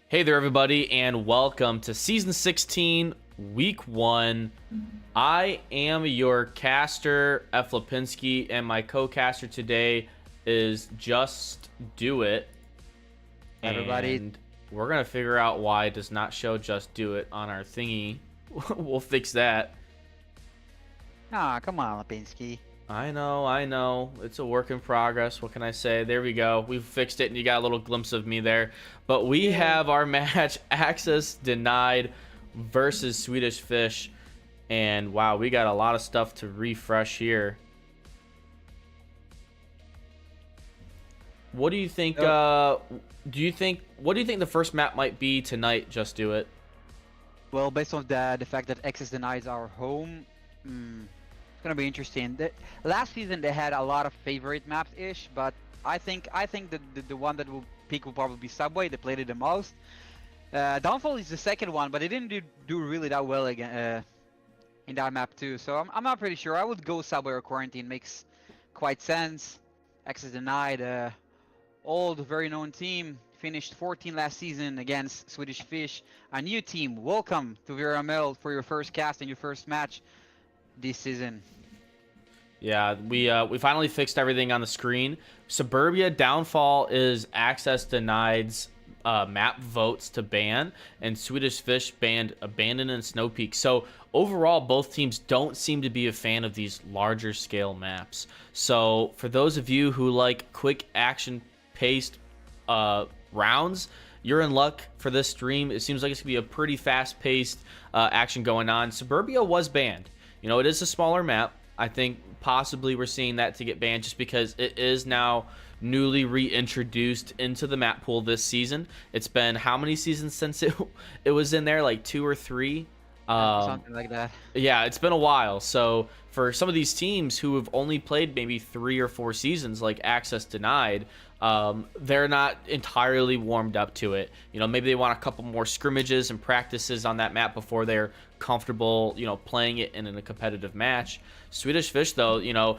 Hey there, everybody, and welcome to Season 16, Week 1. I am your caster, F. Lipinski, and my co-caster today is Just Do It. Everybody, And we're going to figure out why it does not show Just Do It on our thingy. We'll fix that. come on, Lipinski. I know. It's a work in progress. What can I say? There we go. We've fixed it, and you got a little glimpse of me there. But we have our match, Access Denied versus Swedish Fish. And, wow, we got a lot of stuff to refresh here. What do you think, what do you think the first map might be tonight, Just Do It? Well, based on the fact that Access Denied is our home, it's gonna be interesting. Last season they had a lot of favorite maps-ish, but I think the one that will peak will probably be Subway. They played it the most. Downfall is the second one, but they didn't do really that well again in that map too. So I'm not pretty sure. I would go Subway or Quarantine. Makes quite sense. Access Denied, old, very known team. Finished 14 last season against Swedish Fish. A new team. Welcome to VRML for your first cast and your first match this season. Yeah, we finally fixed everything on the screen. Suburbia Downfall is Access Denied's map votes to ban, and Swedish Fish banned Abandon and Snow Peak. So overall, both teams don't seem to be a fan of these larger scale maps. So for those of you who like quick action paced rounds, you're in luck for this stream. It seems like it's gonna be a pretty fast paced action going on. Suburbia was banned. You know, it is a smaller map. I think possibly we're seeing that to get banned just because it is now newly reintroduced into the map pool this season. It's been how many seasons since it was in there? Like 2 or 3? Something like that. Yeah, it's been a while. So for some of these teams who have only played maybe 3 or 4 seasons, like Access Denied, they're not entirely warmed up to it. You know, maybe they want a couple more scrimmages and practices on that map before they're comfortable, you know, playing it in a competitive match. Swedish Fish, though, you know,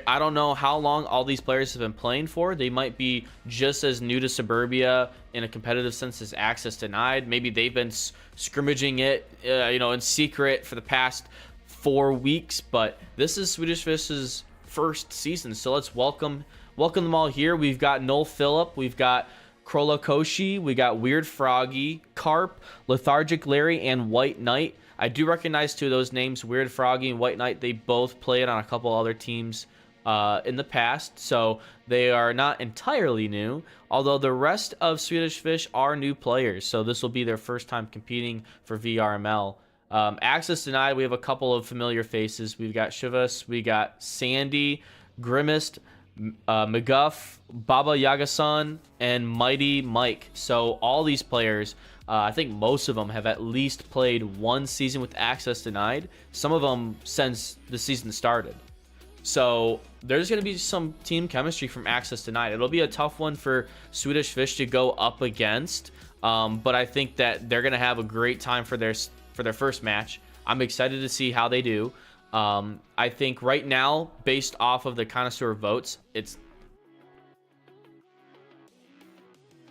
I don't know how long all these players have been playing for. They might be just as new to Suburbia in a competitive sense as Access Denied. Maybe they've been scrimmaging it, you know, in secret for the past 4 weeks. But this is Swedish Fish's first season, so let's welcome them all here. We've got Noel Phillip, we've got Krolokoshi, we got Weird Froggy, Carp, Lethargic Larry, and White Knight. I do recognize 2 of those names, Weird Froggy and White Knight. They both played on a couple other teams in the past, so they are not entirely new, although the rest of Swedish Fish are new players, so this will be their first time competing for VRML. Access Denied, we have a couple of familiar faces. We've got Shivas, we got Sandy, Grimmist, McGuff, Baba Yaga-san, and Mighty Mike. So all these players, I think most of them have at least played 1 season with Access Denied. Some of them since the season started. So there's going to be some team chemistry from Access Denied. It'll be a tough one for Swedish Fish to go up against, but I think that they're going to have a great time for their first match. I'm excited to see how they do. I think right now, based off of the connoisseur votes, it's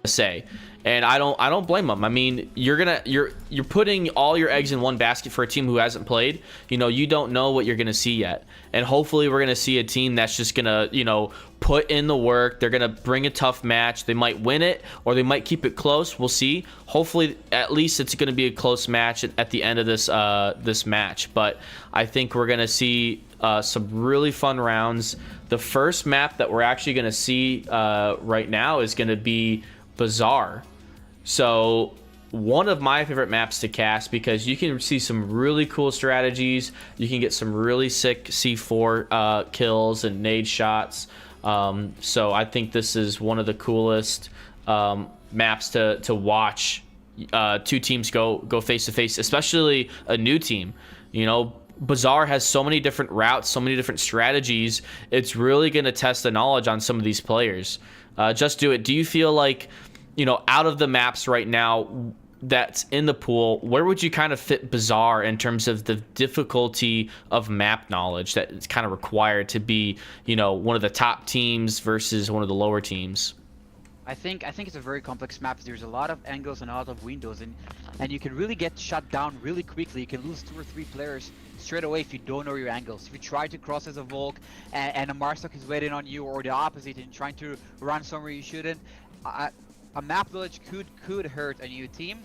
say, and I don't blame them. I mean, you're putting all your eggs in one basket for a team who hasn't played. You know, you don't know what you're gonna see yet, and hopefully we're gonna see a team that's just gonna, you know, put in the work. They're gonna bring a tough match. They might win it or they might keep it close. We'll see. Hopefully, at least it's gonna be a close match at the end of this match. But I think we're gonna see some really fun rounds. The first map that we're actually gonna see right now is gonna be Bazaar. So one of my favorite maps to cast because you can see some really cool strategies. You can get some really sick C4 kills and nade shots. So I think this is one of the coolest maps to watch 2 teams go face to face, especially a new team. You know, Bazaar has so many different routes, so many different strategies. It's really going to test the knowledge on some of these players. Just Do It. Do you feel like, you know, out of the maps right now that's in the pool, where would you kind of fit Bazaar in terms of the difficulty of map knowledge that is kind of required to be, you know, one of the top teams versus one of the lower teams? I think it's a very complex map. There's a lot of angles and a lot of windows, and you can really get shut down really quickly. You can lose 2 or 3 players straight away if you don't know your angles. If you try to cross as a Volk and a Marstock is waiting on you, or the opposite, and trying to run somewhere you shouldn't, a map village could hurt a new team.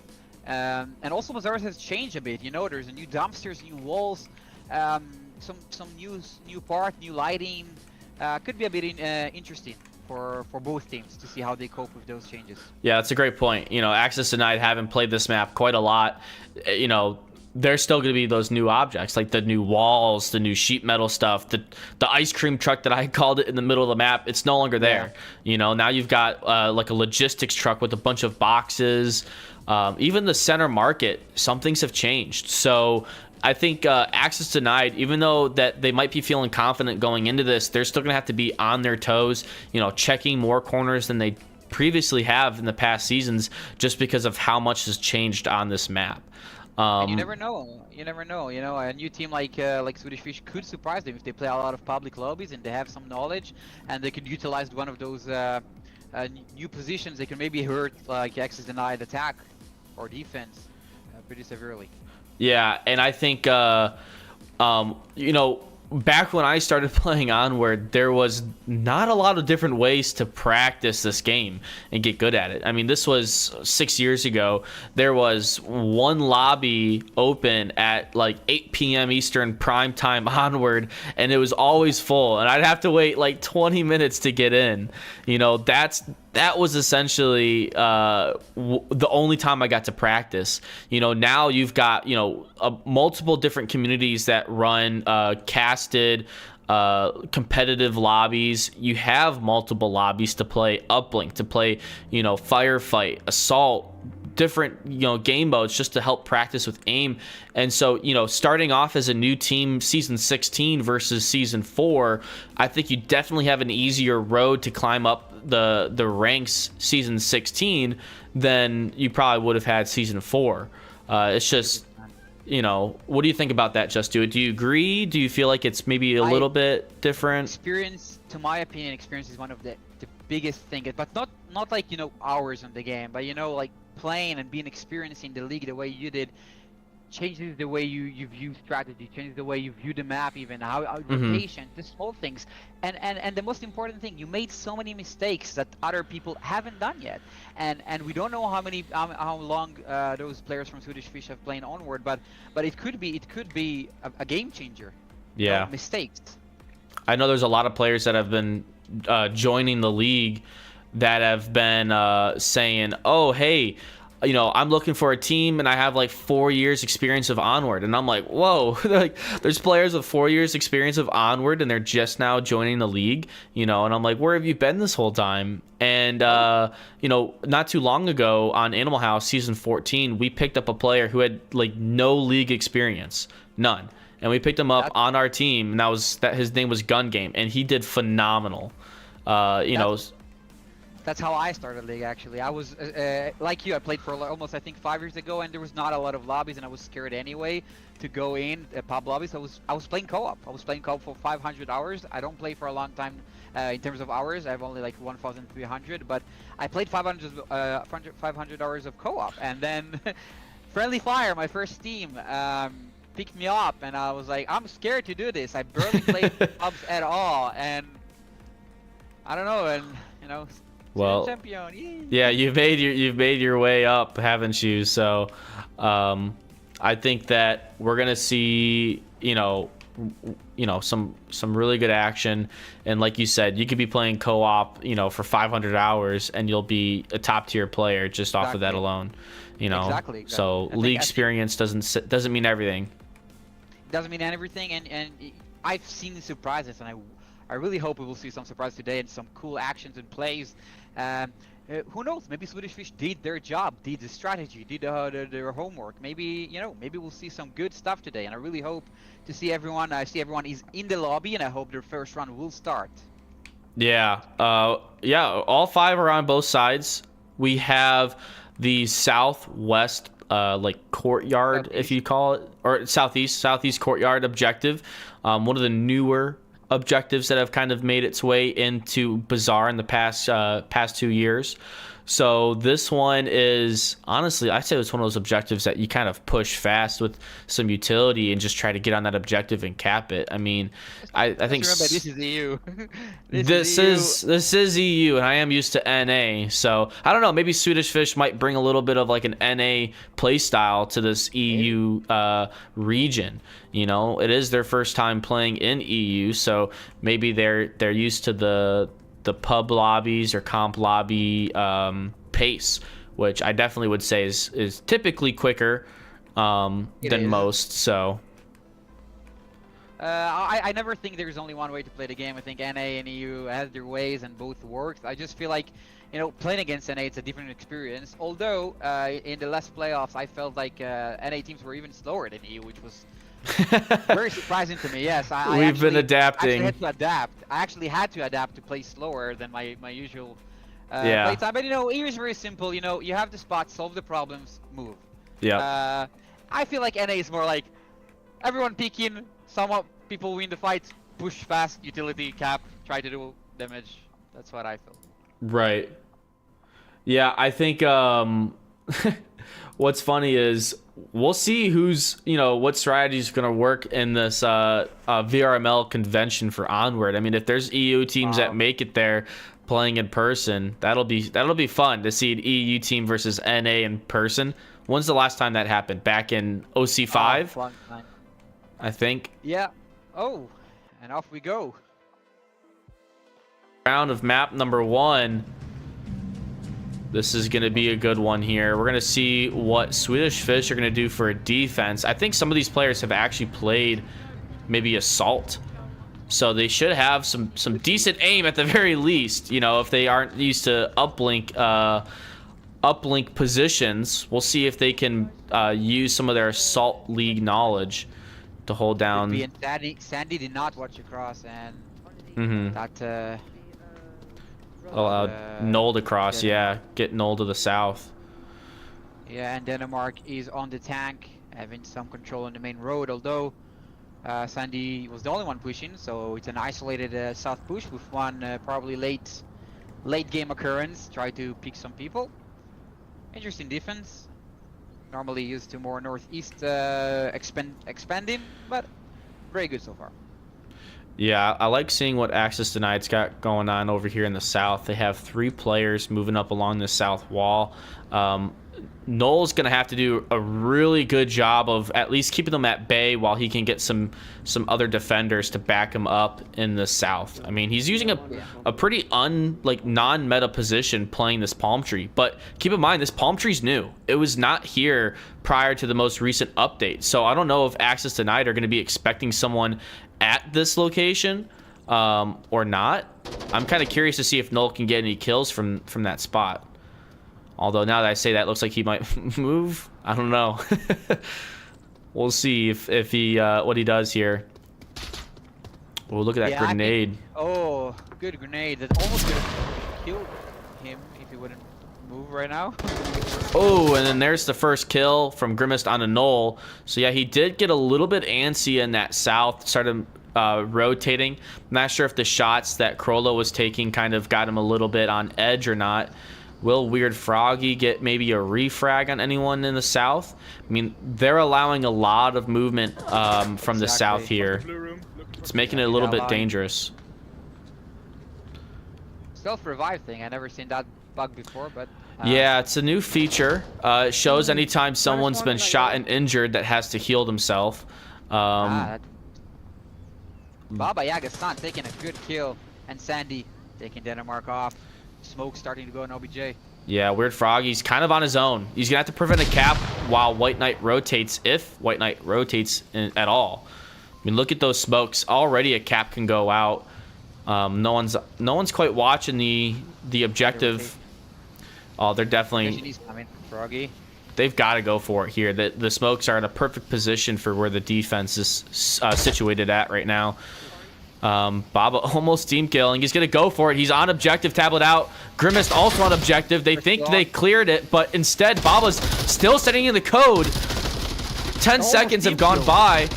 And also Bazaar has changed a bit. You know, there's a new dumpsters, new walls, some new part, new lighting. Could be a bit interesting for both teams to see how they cope with those changes. Yeah, that's a great point. You know, Access Denied haven't played this map quite a lot. You know, there's still going to be those new objects, like the new walls, the new sheet metal stuff, the ice cream truck that I called it in the middle of the map. It's no longer there. Yeah. You know, now you've got like a logistics truck with a bunch of boxes. Even the center market, some things have changed. So I think Access Denied, even though that they might be feeling confident going into this, they're still going to have to be on their toes, you know, checking more corners than they previously have in the past seasons, just because of how much has changed on this map. And you never know. You never know. You know, a new team like Swedish Fish could surprise them if they play a lot of public lobbies and they have some knowledge, and they could utilize one of those new positions. They can maybe hurt like Access Denied attack or defense pretty severely. Yeah, and I think you know, back when I started playing Onward, there was not a lot of different ways to practice this game and get good at it. I mean, this was 6 years ago. There was one lobby open at like 8 p.m. Eastern prime time Onward, and it was always full, and I'd have to wait like 20 minutes to get in. You know, that was essentially the only time I got to practice. You know, now you've got, you know, multiple different communities that run casted competitive lobbies. You have multiple lobbies to play uplink, to play, you know, firefight, assault, different, you know, game modes just to help practice with aim. And so, you know, starting off as a new team season 16 versus season 4, I think you definitely have an easier road to climb up the ranks season 16 than you probably would have had season 4. It's just, you know, what do you think about that, Just Do It? Do you agree? Do you feel like it's maybe a little bit different? Experience, to my opinion, experience is one of the biggest thing, but not like, you know, hours on the game, but, you know, like playing and being experienced in the league the way you did changes the way you view strategy, changes the way you view the map, even how patient, the small things, and the most important thing, you made so many mistakes that other people haven't done yet, and we don't know how long those players from Swedish Fish have played Onward, but it could be a game changer. Yeah, you know, mistakes. I know there's a lot of players that have been joining the league that have been saying, oh, hey, you know, I'm looking for a team and I have like 4 years experience of Onward. And I'm like, whoa, like there's players with 4 years experience of Onward and they're just now joining the league, you know, and I'm like, where have you been this whole time? And, you know, not too long ago on Animal House season 14, we picked up a player who had like no league experience, none. And we picked him up on our team, and his name was Gun Game, and he did phenomenal. You know, that's how I started league, actually. I was like you. I played for almost, I think, 5 years ago, and there was not a lot of lobbies, and I was scared anyway to go in pub lobbies. I was playing co-op. I was playing co-op for 500 hours. I don't play for a long time in terms of hours. I have only like 1,300, but I played 500 hours of co-op, and then Friendly Fire, my first team, picked me up, and I was like, I'm scared to do this. I barely played pubs at all, and I don't know, and you know. Well, champion. Yeah, you've made your way up, haven't you? So, I think that we're gonna see, you know, some really good action, and like you said, you could be playing co-op, you know, for 500 hours, and you'll be a top tier player just off of that alone, you know. Exactly. So league experience doesn't mean everything. Doesn't mean everything, and I've seen the surprises, and I really hope we will see some surprise today and some cool actions and plays. Who knows? Maybe Swedish Fish did their job, did the strategy, did their homework. Maybe, you know, maybe we'll see some good stuff today, and I really hope to see everyone. I see everyone is in the lobby, and I hope their first run will start. Yeah. Yeah. All 5 are on both sides. We have the southwest, like courtyard, if you call it, or southeast courtyard objective. One of the newer objectives that have kind of made its way into Bazaar in the past 2 years. So this one is, honestly, I'd say it's one of those objectives that you kind of push fast with some utility and just try to get on that objective and cap it. I mean, I think remember, this is EU. this is EU, and I am used to NA. So I don't know. Maybe Swedish Fish might bring a little bit of like an NA play style to this EU region. You know, it is their first time playing in EU, so maybe they're used to the pub lobbies or comp lobby pace, which I definitely would say is typically quicker than most. So I never think there's only one way to play the game. I think NA and EU has their ways and both works. I just feel like, you know, playing against NA, it's a different experience. Although in the last playoffs, I felt like NA teams were even slower than EU, which was very surprising to me. Yes, we've been adapting. I actually had to adapt to play slower than my usual play time. But you know, EU is very simple. You know, you have the spot, solve the problems, move. Yeah. I feel like NA is more like everyone peek in, somewhat people win the fight, push fast, utility cap, try to do damage. That's what I feel. Right. Yeah, I think what's funny is we'll see what strategy is going to work in this VRML convention for Onward. I mean, if there's EU teams that make it there playing in person, that'll be fun to see an EU team versus NA in person. When's the last time that happened? Back in OC5, I think. Yeah. Oh, and off we go. Round of map number 1. This is going to be a good one here. We're going to see what Swedish Fish are going to do for a defense. I think some of these players have actually played maybe Assault. So they should have some decent aim at the very least. You know, if they aren't used to uplink positions, we'll see if they can use some of their Assault League knowledge to hold down. Sandy did not watch across, and that allowed Null to cross. Yeah, get Null to the south. Yeah, and Denmark is on the tank, having some control on the main road, although Sandy was the only one pushing, so it's an isolated south push with one probably late game occurrence. Try to pick some people. Interesting defense. Normally used to more northeast expanding, but very good so far. Yeah, I like seeing what Access Denied's got going on over here in the south. They have 3 players moving up along the south wall. Null's going to have to do a really good job of at least keeping them at bay while he can get some other defenders to back him up in the south. I mean, he's using a pretty non-meta position playing this palm tree. But keep in mind, this palm tree's new. It was not here prior to the most recent update. So I don't know if Access Denied are going to be expecting someone at this location or not. I'm kind of curious to see if Null can get any kills from that spot. Although now that I say that, it looks like he might move. I don't know. We'll see if he what he does here. Oh, look at that grenade. Oh, good grenade. That almost could have killed him if he wouldn't move right now. Oh, and then there's the first kill from Grimmist on a Null. So yeah, he did get a little bit antsy in that south, started rotating. I'm not sure if the shots that Krollo was taking kind of got him a little bit on edge or not. Will Weird Froggy get maybe a refrag on anyone in the south? I mean, they're allowing a lot of movement from the south here. It's making it a little bit dangerous. Self-revive thing, I never seen that bug before, but yeah, it's a new feature. It shows anytime someone's been shot and injured that has to heal themselves. Baba Yaga-san taking a good kill, and Sandy taking Denmark off. Smoke starting to go in OBJ. Yeah, Weird Froggy's kind of on his own. He's gonna have to prevent a cap while White Knight rotates, if White Knight rotates at all. I mean, look at those smokes. Already a cap can go out. No one's quite watching the objective. Oh, they're definitely. Froggy. They've got to go for it here. The smokes are in a perfect position for where the defense is situated at right now. Baba almost team killing. He's going to go for it. He's on objective, tablet out. Grimmist also on objective. They think they cleared it, but instead Baba's still setting in the code. 10 seconds have gone by.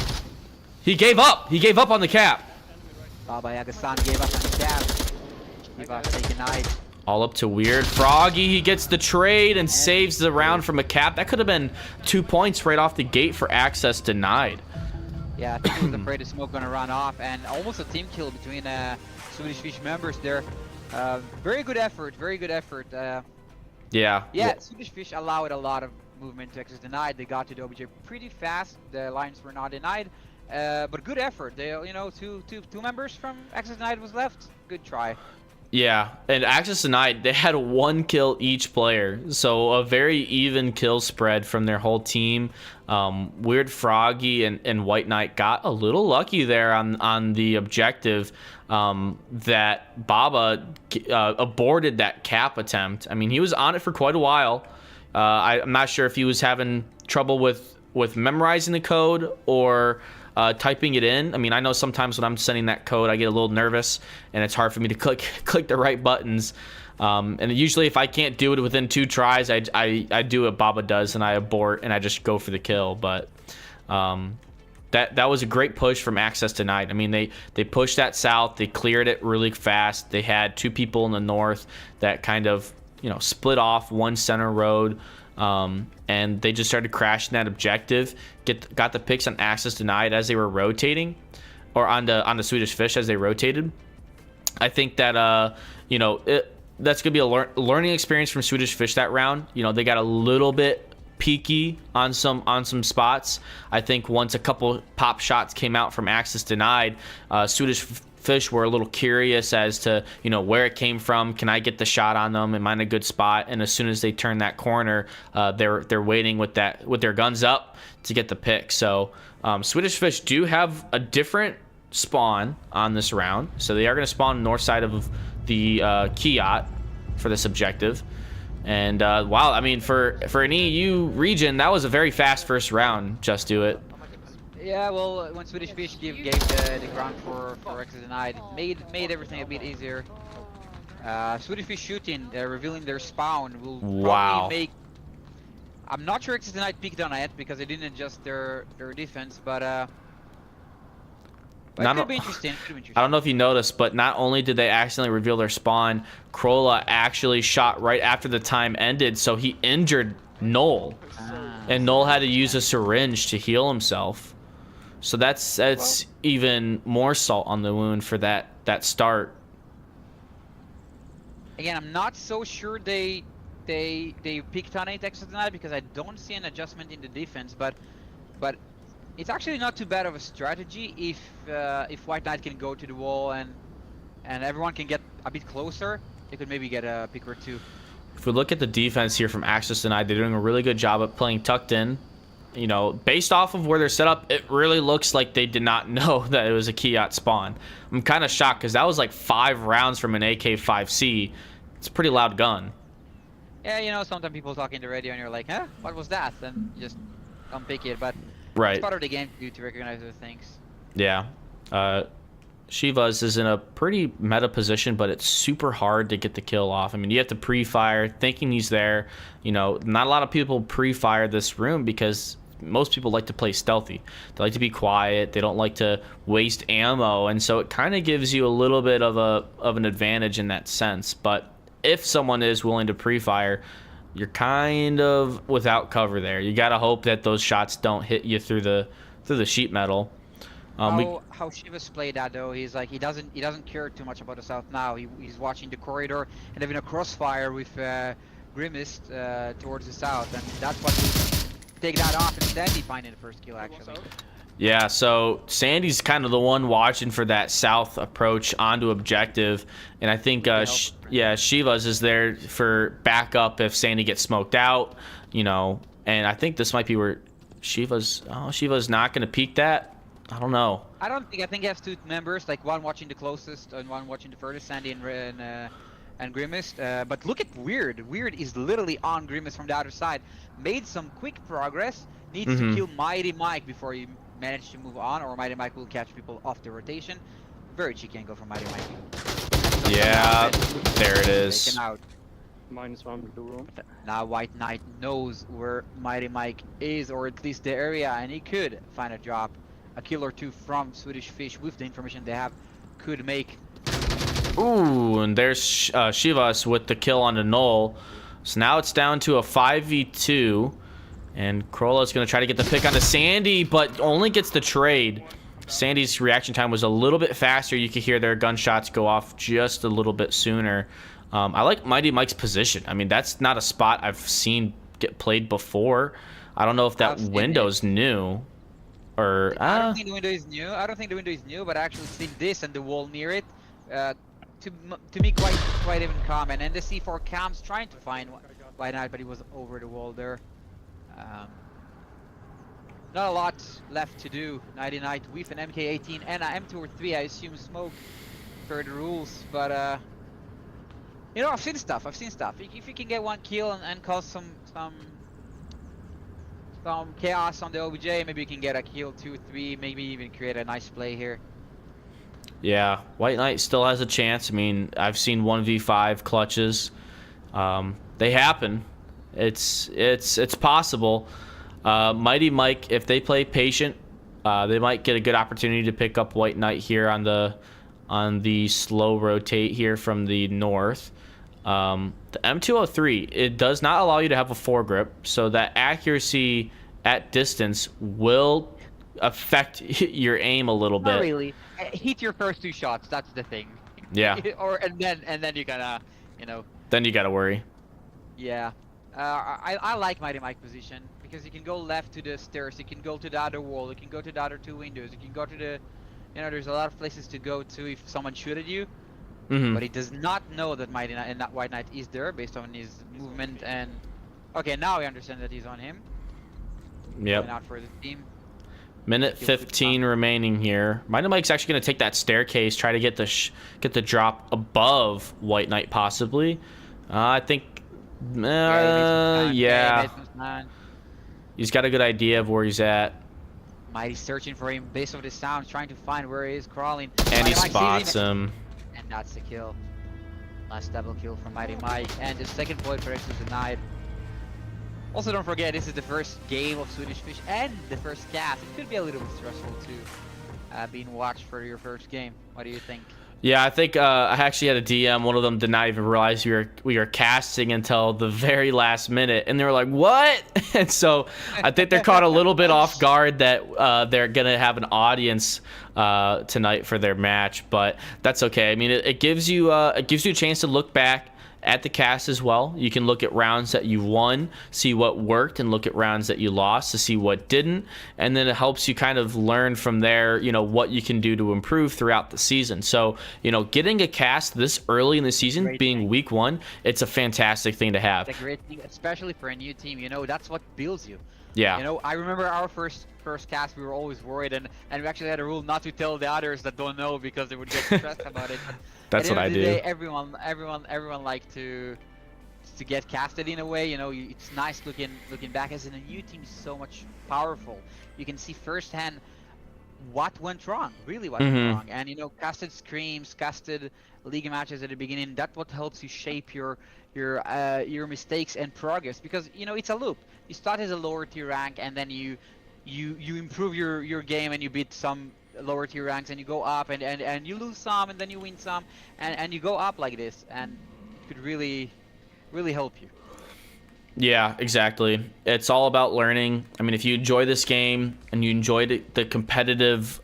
He gave up. He gave up on the cap. Baba Yaga-san gave us a stab. Shiva taking knight. All up to Weird Froggy. He gets the trade and saves the round from a cap. That could have been 2 points right off the gate for access denied. Yeah, I think he was afraid the smoke gonna run off, and almost a team kill between Swedish Fish members there. Very good effort, very good effort. Yeah. Yeah, Swedish Fish allowed a lot of movement to access denied. They got to the OBJ pretty fast. The lines were not denied, but good effort. They, you know, two members from access denied was left. Good try. Yeah, and access denied, they had 1 kill each player, so a very even kill spread from their whole team. Weird Froggy and White Knight got a little lucky there on the objective that Baba aborted that cap attempt. I mean, he was on it for quite a while. I'm not sure if he was having trouble with memorizing the code or typing it in. I mean, I know sometimes when I'm sending that code, I get a little nervous and it's hard for me to click the right buttons. And usually if I can't do it within 2 tries, I do what Baba does and I abort and I just go for the kill. But that was a great push from access tonight. I mean, they pushed that south, they cleared it really fast. They had 2 people in the north that kind of, you know, split off one center road. And they just started crashing that objective. Got the picks on access denied as they were rotating, or on the Swedish Fish as they rotated. I think that you know, that's gonna be a learning experience from Swedish Fish that round. You know, they got a little bit peaky on some spots. I think once a couple pop shots came out from access denied, Swedish Fish were a little curious as to, you know, where it came from. Can I get the shot on them? Am I in a good spot? And as soon as they turn that corner, they're waiting with their guns up to get the pick. So Swedish Fish do have a different spawn on this round, so they are going to spawn north side of the Kiat for this objective. And wow, I mean, for an EU region, that was a very fast first round. Just do it. Yeah, well, when Swedish Fish gave the ground for access denied, it made everything a bit easier. Swedish Fish shooting, revealing their spawn will probably make. I'm not sure access denied peeked on it because they didn't adjust their defense, but it could be interesting. I don't know if you noticed, but not only did they accidentally reveal their spawn, Krola actually shot right after the time ended, so he injured Noel, and Noel had to use a syringe to heal himself. So that's even more salt on the wound for that start. Again, I'm not so sure they picked on 8 access denied because I don't see an adjustment in the defense, but it's actually not too bad of a strategy if White Knight can go to the wall and everyone can get a bit closer. They could maybe get a pick or 2. If we look at the defense here from access denied, they're doing a really good job at playing tucked in. You know, based off of where they're set up, it really looks like they did not know that it was a Kiat spawn. I'm kind of shocked because that was like 5 rounds from an AK-5C. It's a pretty loud gun. Yeah, you know, sometimes people talk in the radio and you're like, huh, what was that? And you just unpick it, but right. It's part of the game to recognize those things. Yeah. Shivas is in a pretty meta position, but it's super hard to get the kill off. I mean, you have to pre-fire, thinking he's there. You know, not a lot of people pre-fire this room because most people like to play stealthy. They like to be quiet. They don't like to waste ammo, and so it kind of gives you a little bit of an advantage in that sense. But if someone is willing to pre-fire, you're kind of without cover there. You got to hope that those shots don't hit you through the sheet metal. How Shivas played that though, he's like he doesn't care too much about the south now. He's watching the corridor and having a crossfire with Grimmist towards the south, and that's what he take that off, and Sandy finding the first kill actually. Yeah, so Sandy's kind of the one watching for that south approach onto objective, and I think Shivas is there for backup if Sandy gets smoked out, you know. And I think this might be where Shiva's not going to peek that. I don't know. I think he has 2 members, like one watching the closest and one watching the furthest, Sandy and Grimmist. But look at Weird. Weird is literally on Grimmist from the other side. Made some quick progress. Needs to kill Mighty Mike before he manage to move on, or Mighty Mike will catch people off the rotation. Very cheeky angle from Mighty Mike. Yeah, there it is. Taken out. -1 blue room. Now White Knight knows where Mighty Mike is, or at least the area, and he could find a drop. A kill or 2 from Swedish Fish with the information they have could make. Ooh, and there's Shivas with the kill on the Null. So now it's down to a 5v2. And Krola's going to try to get the pick onto Sandy, but only gets the trade. Sandy's reaction time was a little bit faster. You could hear their gunshots go off just a little bit sooner. I like Mighty Mike's position. I mean, that's not a spot I've seen get played before. I don't know if that window's new. Or I don't think the window is new. I don't think the window is new, but I actually seen this and the wall near it. To me, quite even common. And the C4 cams trying to find White Knight, but he was over the wall there. Not a lot left to do. Nighty Night with an MK18 and a M2 or 3, I assume smoke per the rules. But you know, I've seen stuff. If you can get one kill and cause some chaos on the OBJ, maybe you can get a kill, 2, 3, maybe even create a nice play here. Yeah, White Knight still has a chance. I mean, I've seen 1v5 clutches. They happen. It's possible. Mighty Mike, if they play patient, they might get a good opportunity to pick up White Knight here on the slow rotate here from the north. The M203, it does not allow you to have a foregrip, so that accuracy at distance will affect your aim a little bit. Not really. Hit your first 2 shots. That's the thing. Yeah. and then you gotta, you know. Then you gotta worry. Yeah. I like Mighty Mike position because you can go left to the stairs, you can go to the other wall, you can go to the other 2 windows, you can go to the, you know, there's a lot of places to go to if someone shoot at you. But he does not know that Mighty Knight and that White Knight is there based on his movement and. Okay, now I understand that he's on him. Yep. Going out for the team. Minute 15 remaining here. Mighty Mike's actually going to take that staircase, try to get the drop above White Knight possibly. I think. Yeah. He's got a good idea of where he's at. Mighty's searching for him based on the sound, trying to find where he is crawling. And he spots him. And that's the kill. Last double kill from Mighty Mike. And the second point for X is denied. Also, don't forget, this is the first game of Swedish Fish and the first cast. It could be a little bit stressful too, being watched for your first game. What do you think? Yeah, I think I actually had a DM. One of them did not even realize we were casting until the very last minute, and they were like, "What?" And so I think they're caught a little bit off guard that they're gonna have an audience tonight for their match, but that's okay. I mean, it gives you a chance to look back at the cast as well. You can look at rounds that you won, see what worked, and look at rounds that you lost to see what didn't. And then it helps you kind of learn from there, you know, what you can do to improve throughout the season. So, you know, getting a cast this early in the season, being week 1, it's a fantastic thing to have. It's a great thing, especially for a new team. You know, that's what builds you. Yeah. You know, I remember our first cast, we were always worried, and we actually had a rule not to tell the others that don't know because they would get stressed about it. But that's what I do. Day, everyone like to get casted in a way. You know, it's nice looking back as in a new team is so much powerful. You can see firsthand what went wrong, really what went wrong, and you know, casted screams, casted league matches at the beginning. That's what helps you shape your mistakes and progress, because you know it's a loop. You start as a lower tier rank, and then you improve your game, and you beat some lower tier ranks, and you go up, and you lose some, and then you win some, and you go up like this, and it could really help you. Yeah, exactly. It's all about learning. I mean, if you enjoy this game and you enjoy the competitive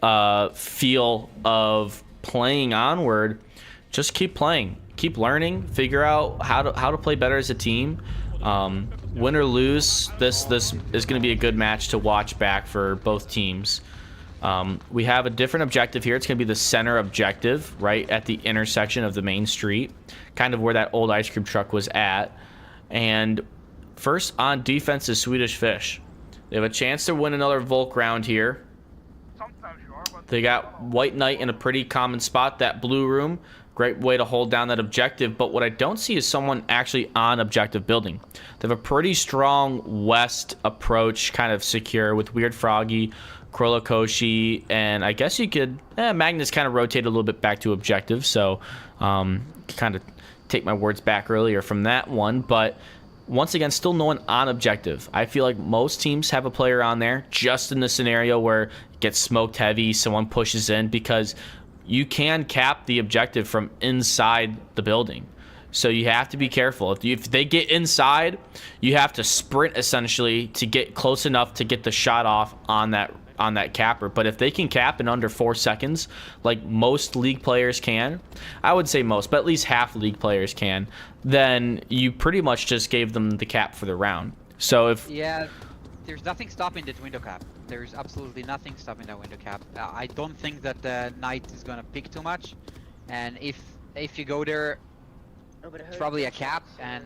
feel of playing Onward, just keep playing, keep learning, figure out how to play better as a team. Win or lose, this is going to be a good match to watch back for both teams. We have a different objective here. It's going to be the center objective, right at the intersection of the main street, kind of where that old ice cream truck was at. And first on defense is Swedish Fish. They have a chance to win another Volk round here. They got White Knight in a pretty common spot, that blue room. Great way to hold down that objective, but what I don't see is someone actually on objective building. They have a pretty strong west approach, kind of secure with Weird Froggy, Krolokoshi, and I guess you could, Magnus kind of rotate a little bit back to objective, so kind of take my words back earlier from that one, but once again, still no one on objective. I feel like most teams have a player on there just in the scenario where it gets smoked heavy, someone pushes in, because you can cap the objective from inside the building. So you have to be careful. If they get inside, you have to sprint essentially to get close enough to get the shot off on that capper. But if they can cap in under 4 seconds, like most league players can, I would say most, but at least half league players can, then you pretty much just gave them the cap for the round. So if there's nothing stopping that window cap. There's absolutely nothing stopping that window cap. I don't think that the knight is gonna pick too much, and if you go there, it's probably a cap, and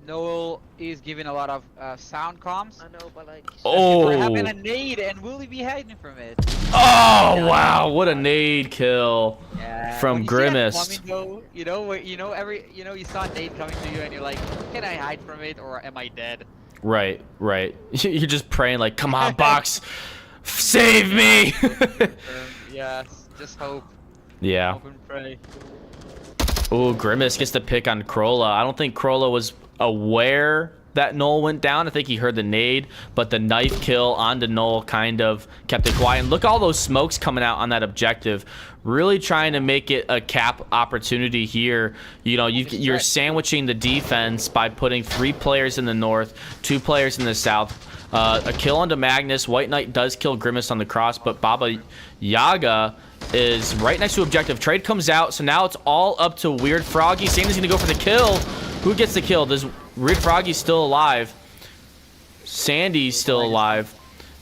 Noel is giving a lot of sound comms. I know, but like. We're having a nade, and will he be hiding from it? Oh wow! What a nade kill from Grimace. You saw a nade coming to you, and you're like, can I hide from it, or am I dead? Right. You're just praying like, come on, box, save me. Yes, just hope. Yeah. Hope and pray. Ooh, Grimace gets the pick on Krolla. I don't think Krolla was aware that Noel went down. I think he heard the nade, but the knife kill onto Noel kind of kept it quiet. And look at all those smokes coming out on that objective. Really trying to make it a cap opportunity here. You know, you're sandwiching the defense by putting 3 players in the north, 2 players in the south. A kill onto Magnus. White Knight does kill Grimace on the cross, but Baba Yaga is right next to objective. Trade comes out, so now it's all up to Weird Froggy. Sandy's gonna go for the kill. Who gets the kill? Does Weird Froggy still alive? Sandy's still alive.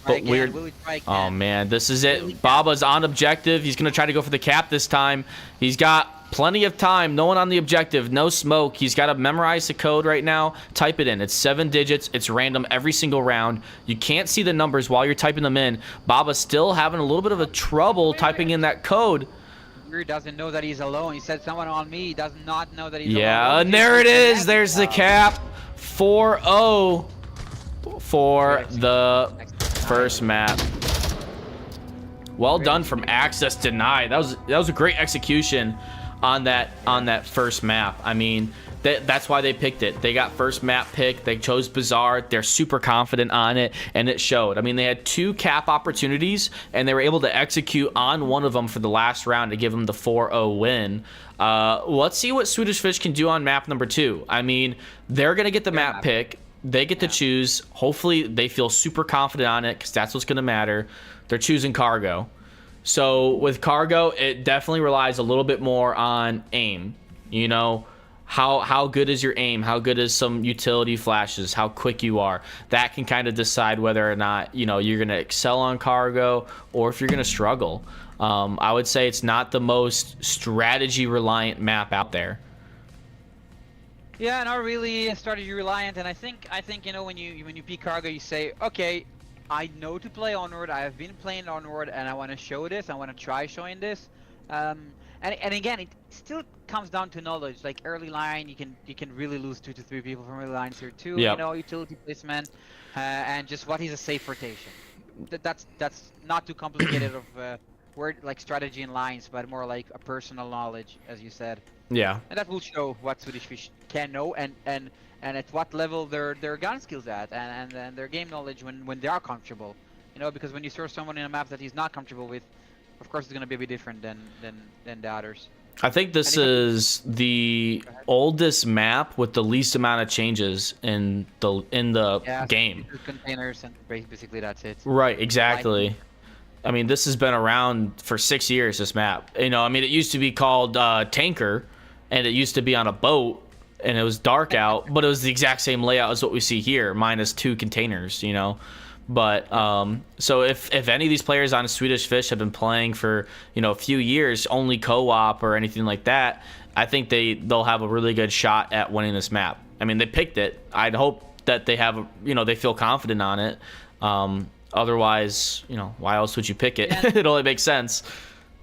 But Weird... Oh, man. This is it. Baba's on objective. He's going to try to go for the cap this time. He's got plenty of time. No one on the objective. No smoke. He's got to memorize the code right now. Type it in. It's 7 digits. It's random every single round. You can't see the numbers while you're typing them in. Baba's still having a little bit of a trouble typing in that code. Weird doesn't know that he's alone. He said someone on me. He does not know that he's alone. Yeah, and there it is. There's the cap. 4-0 for the first map. Well done from Access Denied. That was a great execution on that first map. I mean, that's why they picked it. They got first map pick. They chose Bazaar. They're super confident on it, and it showed. I mean, they had 2 cap opportunities, and they were able to execute on one of them for the last round to give them the 4-0 win. Let's see what Swedish Fish can do on map number 2. I mean, they're gonna get the map pick. They get to choose. Hopefully, they feel super confident on it because that's what's gonna matter. They're choosing cargo. So with cargo, it definitely relies a little bit more on aim. You know, how good is your aim? How good is some utility flashes? How quick you are? That can kind of decide whether or not, you know, you're gonna excel on cargo or if you're gonna struggle. I would say it's not the most strategy reliant map out there. Yeah, not really strategy reliant, and I think you know when you pick cargo, you say, okay, I know to play Onward. I have been playing Onward, and I want to show this. I want to try showing this. And again, it still comes down to knowledge. Like early line, you can really lose 2 to 3 people from early lines here too. Yep. You know, utility placement, and just what is a safe rotation. That's not too complicated of word like strategy and lines, but more like a personal knowledge, as you said. Yeah. And that will show what Swedish Fish can know and at what level their gun skills at and their game knowledge when they are comfortable. You know, because when you throw someone in a map that he's not comfortable with, of course it's gonna be a bit different than the others. I think this is the oldest map with the least amount of changes in the game. Containers and basically that's it. Right, exactly. I mean, this has been around for 6 years, this map. You know, I mean, it used to be called Tanker, and it used to be on a boat, and it was dark out, but it was the exact same layout as what we see here, minus 2 containers, you know. But, so if any of these players on Swedish Fish have been playing for, you know, a few years, only co-op or anything like that, I think they'll have a really good shot at winning this map. I mean, they picked it. I'd hope that they have, you know, they feel confident on it. Otherwise, you know, why else would you pick it? Yeah. It only makes sense.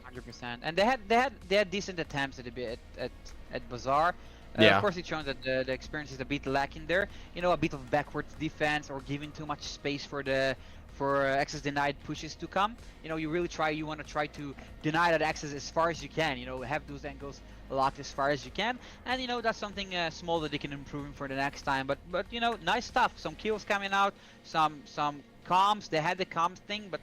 100%. And they had decent attempts at Bazaar. Yeah. Of course, it's shown that the experience is a bit lacking there. You know, a bit of backwards defense or giving too much space for access denied pushes to come. You know, you want to try to deny that access as far as you can. You know, have those angles locked as far as you can. And you know, that's something small that they can improve for the next time. But you know, nice stuff. Some kills coming out. Some comms. They had the comms thing, but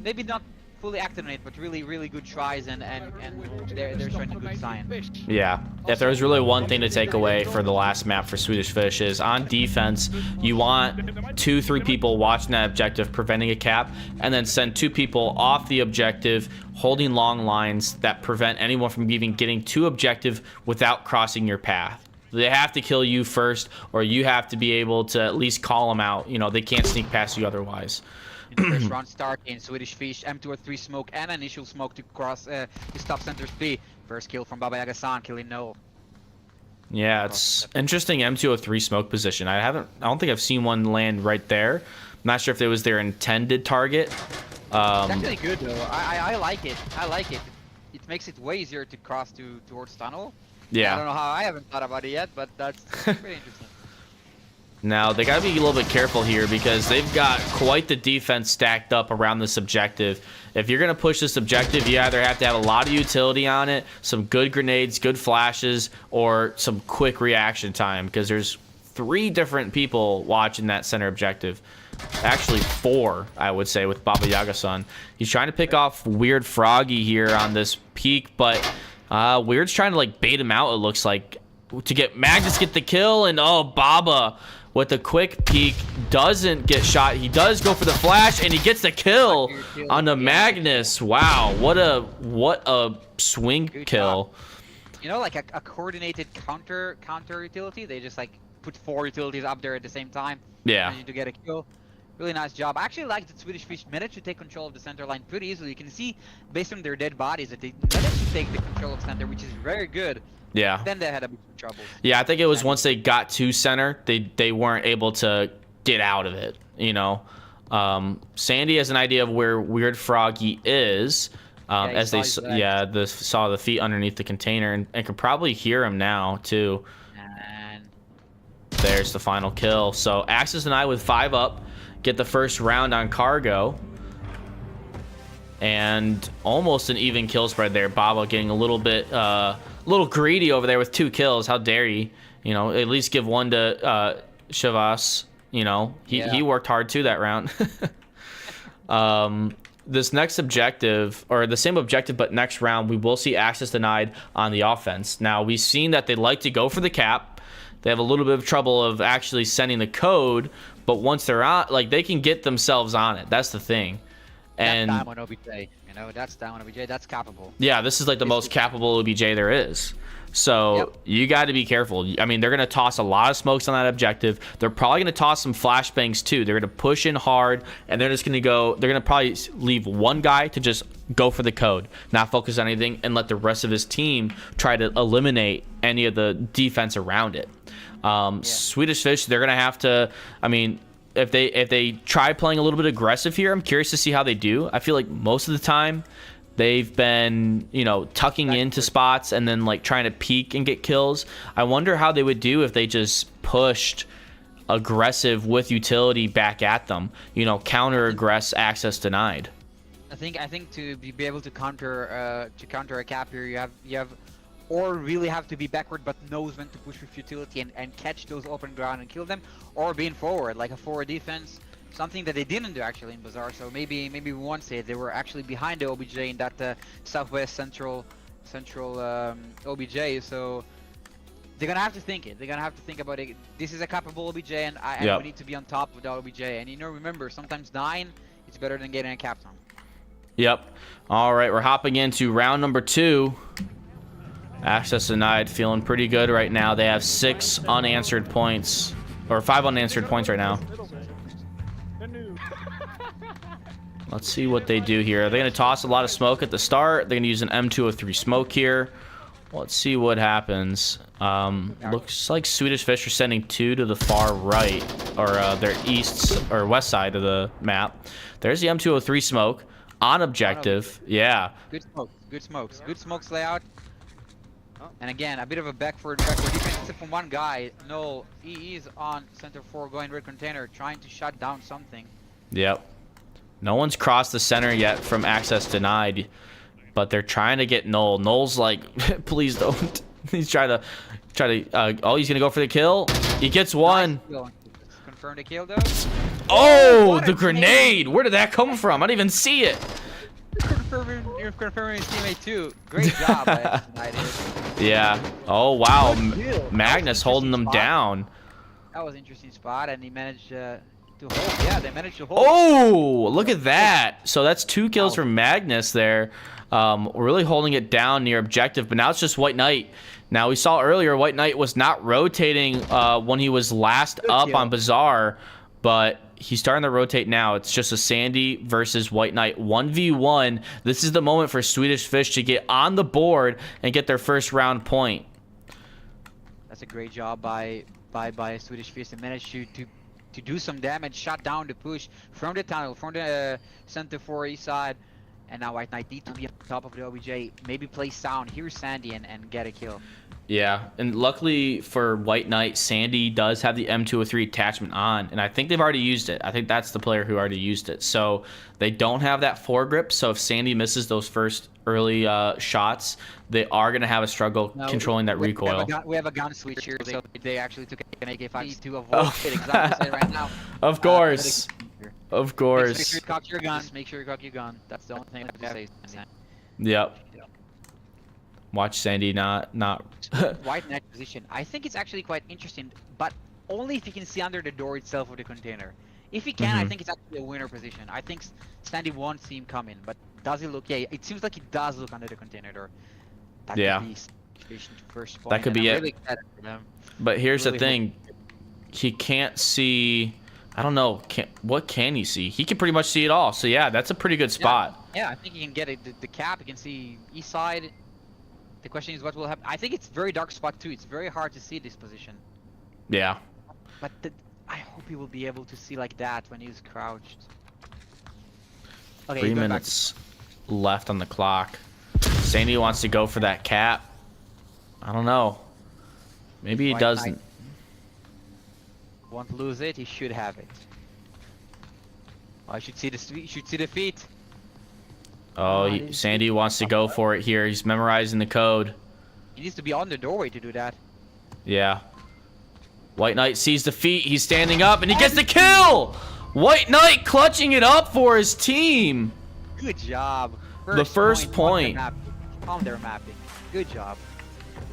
maybe not fully acted on it, but really good tries, and they're showing a good sign. Yeah, if there was really one thing to take away for the last map for Swedish Fish is on defense, you want 2-3 people watching that objective, preventing a cap, and then send 2 people off the objective, holding long lines that prevent anyone from even getting to objective without crossing your path. They have to kill you first, or you have to be able to at least call them out. You know, they can't sneak past you otherwise. First round start in Swedish Fish, M203 smoke and initial smoke to cross his top center's B. First kill from Baba Yaga-san, killing Noel. Yeah, it's interesting M203 smoke position. I don't think I've seen one land right there. I'm not sure if it was their intended target. It's actually good though. I like it. I like it. It makes it way easier to cross towards tunnel. Yeah. I don't know how, I haven't thought about it yet, but that's pretty interesting. Now, they got to be a little bit careful here because they've got quite the defense stacked up around this objective. If you're going to push this objective, you either have to have a lot of utility on it, some good grenades, good flashes, or some quick reaction time, because there's 3 different people watching that center objective. Actually 4, I would say, with Baba Yaga-san. He's trying to pick off Weird Froggy here on this peak, but Weird's trying to like bait him out, it looks like, to get Magnus get the kill. And oh, Baba with a quick peek doesn't get shot. He does go for the flash, and he gets the kill on the Magnus. Wow, what a swing kill. You know, like a coordinated counter utility. They just like put 4 utilities up there at the same time. Yeah. To get a kill. Really nice job. I actually like that Swedish Fish managed to take control of the center line pretty easily. You can see, based on their dead bodies, that they managed to take the control of center, which is very good. Yeah. Then they had a bit of trouble. Yeah, I think it was once they got to center, they weren't able to get out of it, you know. Sandy has an idea of where Weird Froggy is, as they saw the feet underneath the container, and can probably hear him now too. And there's the final kill. So Axis and I with 5 up get the first round on cargo, and almost an even kill spread there. Baba getting a little bit little greedy over there with 2 kills. How dare you? You know, at least give one to Shavas. You know, he worked hard too that round. This next objective, or the same objective but next round, we will see access denied on the offense. Now, we've seen that they like to go for the cap. They have a little bit of trouble of actually sending the code, but once they're on, like, they can get themselves on it. That's the thing. And that's down on OBJ. You know, that's down on OBJ. That's capable. Yeah, this is like the most capable OBJ there is. So you got to be careful. I mean, they're going to toss a lot of smokes on that objective. They're probably going to toss some flashbangs too. They're going to push in hard, and they're just going to go. They're going to probably leave one guy to just go for the code, not focus on anything, and let the rest of his team try to eliminate any of the defense around it. Swedish Fish, they're going to have to. I mean, if they try playing a little bit aggressive here, I'm curious to see how they do. I feel like most of the time they've been, you know, tucking into spots and then like trying to peek and get kills. I wonder how they would do if they just pushed aggressive with utility back at them. You know, counter aggress access denied. I think to be able to counter a cap here, you have or really have to be backward but knows when to push with utility and catch those open ground and kill them, or being forward like a forward defense. Something that they didn't do actually in Bazaar, so maybe we won't say it. They were actually behind the OBJ in that southwest central OBJ, so they're gonna have to think it. They're gonna have to think about it. This is a capable OBJ, and we need to be on top of the OBJ. And you know, remember, sometimes dying, it's better than getting a cap on. Yep. All right, we're hopping into round number 2. Access denied, feeling pretty good right now. They have 6 unanswered points, or 5 unanswered points right now. Let's see what they do here. Are they going to toss a lot of smoke at the start? They're going to use an M203 smoke here. Let's see what happens. Looks like Swedish Fish are sending 2 to the far right, or their east or west side of the map. There's the M203 smoke on objective. Yeah. Good smokes. Good smokes layout. And again, a bit of a backward defense, except from one guy. No, he is on center 4 going red container, trying to shut down something. Yep. No one's crossed the center yet from access denied, but they're trying to get Noel. Noel's like, please don't. He's trying to. Oh, he's gonna go for the kill. He gets one. Nice. Confirm the kill though. Oh, the grenade! Where did that come from? I didn't even see it. confirming his teammate too. Great job by United. Yeah. Oh, wow. Good kill. Magnus holding them down. That was an interesting spot, and he managed to hold. Yeah, they managed to hold. Oh, look at that. So that's 2 kills from Magnus there. Really holding it down near objective, but now it's just White Knight. Now, we saw earlier White Knight was not rotating when he was last up on Bazaar, but he's starting to rotate now. It's just a Sandy versus White Knight 1v1. This is the moment for Swedish Fish to get on the board and get their first round point. That's a great job by Swedish Fish. They managed to do some damage, shut down the push from the tunnel, from the center 4 east side. And now White Knight need to be on top of the OBJ, maybe play sound, hear Sandy, and get a kill. Yeah, and luckily for White Knight, Sandy does have the M203 attachment on, and I think they've already used it. I think that's the player who already used it. So they don't have that foregrip, so if Sandy misses those first early shots, they are going to have a struggle controlling that recoil. We have a gun switch here, so they actually took an AK-5 to avoid hitting exactly right now. Of course. Of course. Make sure you cock your gun. Make sure you cock your gun. That's the only thing I have to say. Yep. Watch Sandy not. White Knight position. I think it's actually quite interesting, but only if he can see under the door itself of the container. If he can, I think it's actually a winner position. I think Sandy won't see him coming, but does he look? Yeah, it seems like he does look under the container door. That could be first point, that could be it. Really excited for them. But here's the thing. He can't see. I don't know. What can he see? He can pretty much see it all. So yeah, that's a pretty good spot. Yeah, I think he can get it. The cap. He can see east side. The question is what will happen. I think it's very dark spot too. It's very hard to see this position. Yeah. But I hope he will be able to see like that when he's crouched. Okay, 3 minutes left on the clock. Sandy wants to go for that cap. I don't know. Maybe he doesn't. Won't lose it. He should have it. Oh, I should see the feet. Oh, Sandy wants to go for it here. He's memorizing the code. He needs to be on the doorway to do that. Yeah. White Knight sees the feet. He's standing up, and he gets the kill! White Knight clutching it up for his team. Good job. The first point. On their mapping. Good job.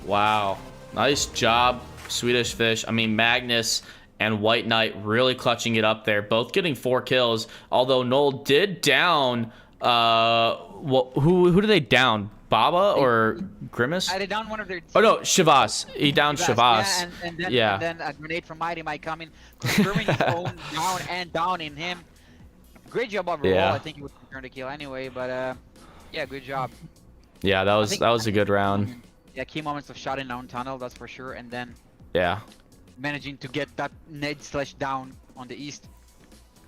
Wow. Nice job, Swedish Fish. I mean, Magnus and White Knight really clutching it up there. Both getting 4 kills. Although Noel did down... who did they down? Baba or Grimace? They down one of their teams. Oh no, Shavas. He downed Shavas. Yeah, and then a grenade from Mighty might come in, confirming his own down and downing him. Great job overall. Yeah. I think he would return the kill anyway, but yeah, good job. Yeah, that was a good round. Yeah, key moments of shutting down tunnel, that's for sure, and then managing to get that nade slash down on the east.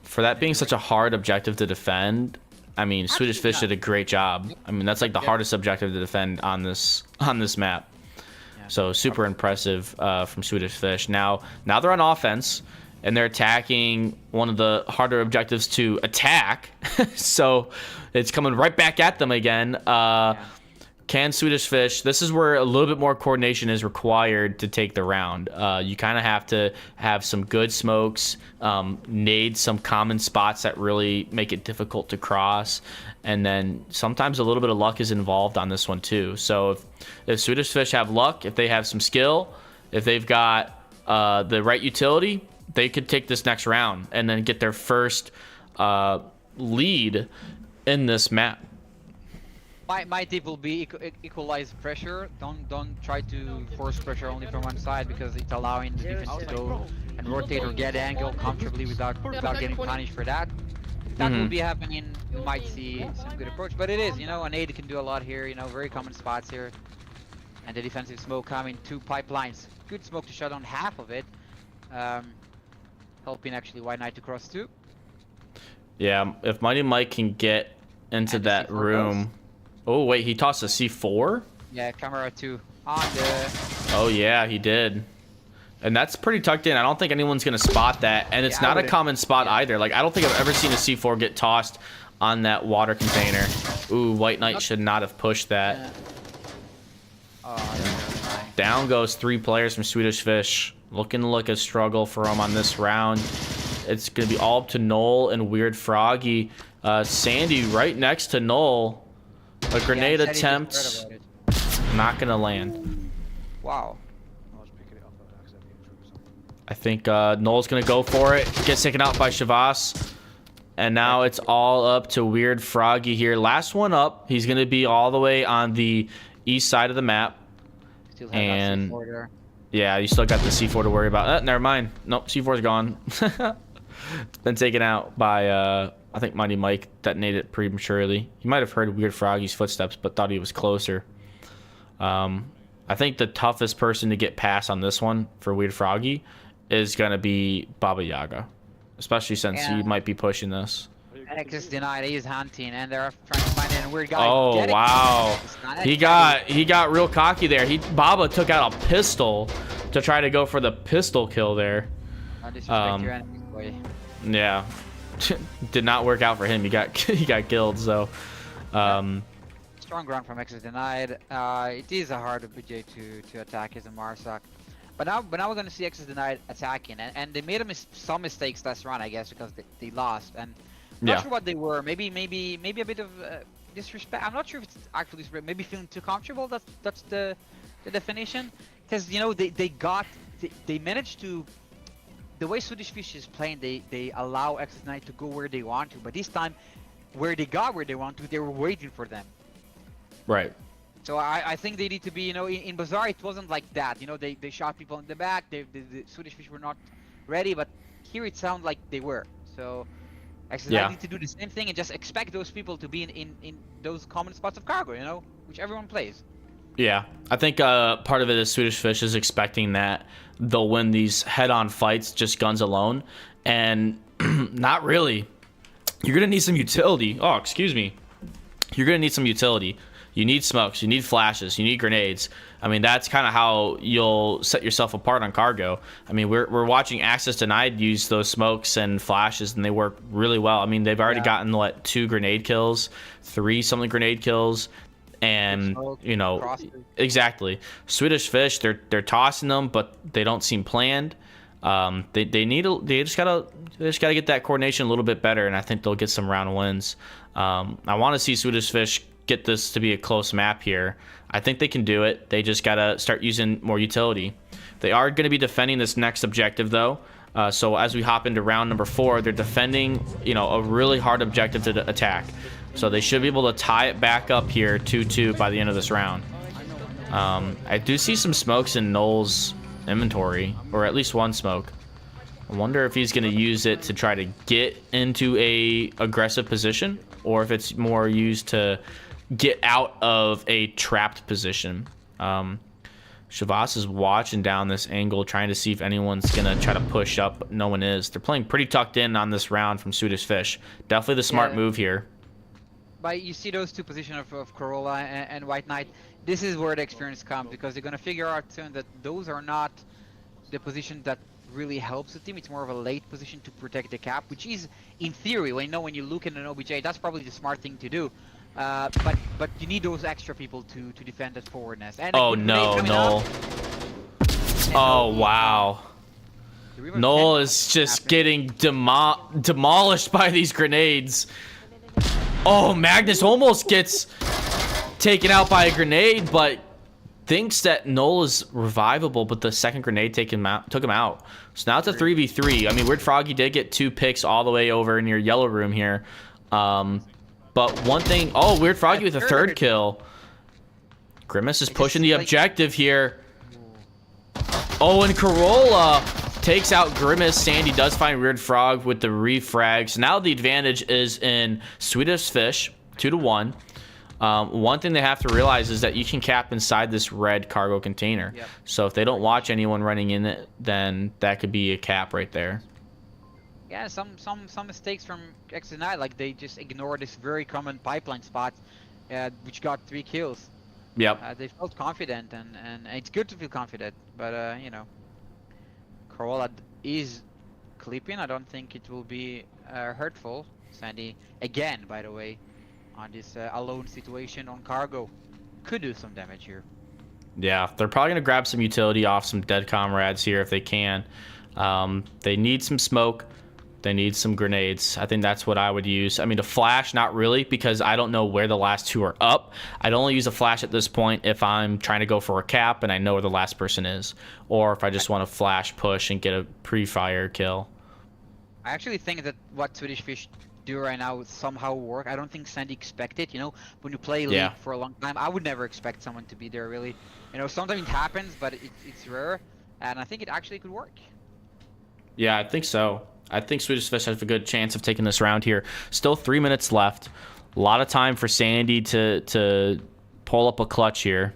For that being such a hard objective to defend, I mean, Swedish Fish did a great job. I mean, that's like the hardest objective to defend on this map. Yeah. So super impressive from Swedish Fish. Now they're on offense, and they're attacking one of the harder objectives to attack. So it's coming right back at them again. Can Swedish Fish? This is where a little bit more coordination is required to take the round. You kind of have to have some good smokes, nade some common spots that really make it difficult to cross, and then sometimes a little bit of luck is involved on this one too. So if Swedish Fish have luck, if they have some skill, if they've got the right utility, they could take this next round and then get their first lead in this map. My tip will be equalize pressure. Don't try to force pressure only from one side, because it's allowing the defense to go and rotate or get angle comfortably without getting punished for that. If that will be happening, we might see some good approach. But it is, an aid can do a lot here. Very common spots here, and the defensive smoke coming 2 pipelines. Good smoke to shut down half of it, helping actually White Knight to cross 2. Yeah, if Mighty Mike can get into that room. Oh, wait, he tossed a C4? Yeah, camera 2 on the... Oh, yeah, he did. And that's pretty tucked in. I don't think anyone's going to spot that. And it's not a common spot either. Like, I don't think I've ever seen a C4 get tossed on that water container. Ooh, White Knight should not have pushed that. Down goes 3 players from Swedish Fish. Looking like a struggle for him on this round. It's going to be all up to Noel and Weird Froggy. Sandy right next to Noel. A grenade Sandy just heard attempt, about it. not gonna land. Wow. I think Noel's gonna go for it. Gets taken out by Shavas. And now it's all up to Weird Froggy here. Last one up. He's gonna be all the way on the east side of the map. Still have And C4 there. yeah, you still got the C4 to worry about. Never mind. Nope, C4's gone. It's been taken out by I think Mighty Mike detonated it prematurely. He might have heard Weird Froggy's footsteps, but thought he was closer. I think the toughest person to get past on this one for Weird Froggy is gonna be Baba Yaga, especially since he might be pushing this. Access denied. He is hunting, and they're trying to find a weird guy. Oh Get it. wow, It's not he got real cocky there. Baba took out a pistol to try to go for the pistol kill there. Not disrespect your enemies, boy. Yeah, did not work out for him. He got killed. So, Strong ground from Access denied. It is a hard OBJ to attack as a Marsak. But now we're gonna see Access denied attacking, and they made some mistakes last round, I guess, because they lost. And not sure what they were. Maybe a bit of disrespect. I'm not sure if it's actually disrespect. Maybe feeling too comfortable. That's the definition. Because you know they managed to. The way Swedish Fish is playing, they allow Access denied to go where they want to. But this time, where they want to, they were waiting for them. right. So I think they need to be, you know, in Bazaar it wasn't like that. You know, they shot people in the back. The Swedish Fish were not ready, but here it sounds like they were. So actually, I need to do the same thing and just expect those people to be in those common spots of cargo, you know, which everyone plays. Yeah, I think part of it is Swedish Fish is expecting that they'll win these head-on fights just guns alone, and not really. You're gonna need some utility. Oh, excuse me. You're gonna need some utility. You need smokes, you need flashes, you need grenades. I mean, that's kind of how you'll set yourself apart on cargo. I mean, we're watching Access Denied use those smokes and flashes, and they work really well. I mean, they've already gotten, what, 2 grenade kills, 3 something grenade kills, and, you know, exactly. Swedish Fish, they're tossing them, but they don't seem planned. They just gotta get that coordination a little bit better, and I think they'll get some round wins. I want to see Swedish Fish get this to be a close map here. I think they can do it. They just gotta start using more utility. They are going to be defending this next objective though. So as we hop into round number 4, they're defending, you know, a really hard objective to attack. So they should be able to tie it back up here 2-2 by the end of this round. I do see some smokes in Noel's inventory, or at least one smoke. I wonder if he's going to use it to try to get into a aggressive position, or if it's more used to get out of a trapped position. Shavas is watching down this angle, trying to see if anyone's gonna try to push up, but no one is. They're playing pretty tucked in on this round from Swedish Fish. Definitely the smart move here. But you see those two positions of Corolla and White Knight. This is where the experience comes, because they're gonna figure out soon that those are not the position that really helps the team. It's more of a late position to protect the cap, which is, in theory, when you look at an OBJ, that's probably the smart thing to do. But you need those extra people to defend that forwardness. And oh no, Noel. Oh wow. Noel is just getting demolished by these grenades. Oh, Magnus almost gets taken out by a grenade, but thinks that Noel is revivable, but the second grenade took him out. So now it's a 3v3. I mean, Weird Froggy did get 2 picks all the way over near Yellow Room here. But one thing... Oh, Weird Froggy with a 3rd kill. Grimace is pushing the objective here. Oh, and Corolla takes out Grimace. Sandy does find Weird Frog with the refrag. So now the advantage is in Swedish Fish, 2-1. One thing they have to realize is that you can cap inside this red cargo container. Yep. So if they don't watch anyone running in it, then that could be a cap right there. Yeah, some mistakes from X9, like they just ignored this very common pipeline spot, which got 3 kills. Yep. They felt confident, and it's good to feel confident, but you know, Corolla is clipping. I don't think it will be hurtful. Sandy, again, by the way, on this alone situation on cargo, could do some damage here. Yeah, they're probably gonna grab some utility off some dead comrades here if they can. They need some smoke. They need some grenades. I think that's what I would use. I mean, a flash, not really, because I don't know where the last two are up. I'd only use a flash at this point if I'm trying to go for a cap and I know where the last person is, or if I just want to flash push and get a pre-fire kill. I actually think that what Swedish Fish do right now would somehow work. I don't think Sandy expected, you know, when you play League for a long time, I would never expect someone to be there, really. You know, sometimes it happens, but it's rare, and I think it actually could work. Yeah, I think so. I think Swedish Fish has a good chance of taking this round here. Still 3 minutes left. A lot of time for Sandy to pull up a clutch here.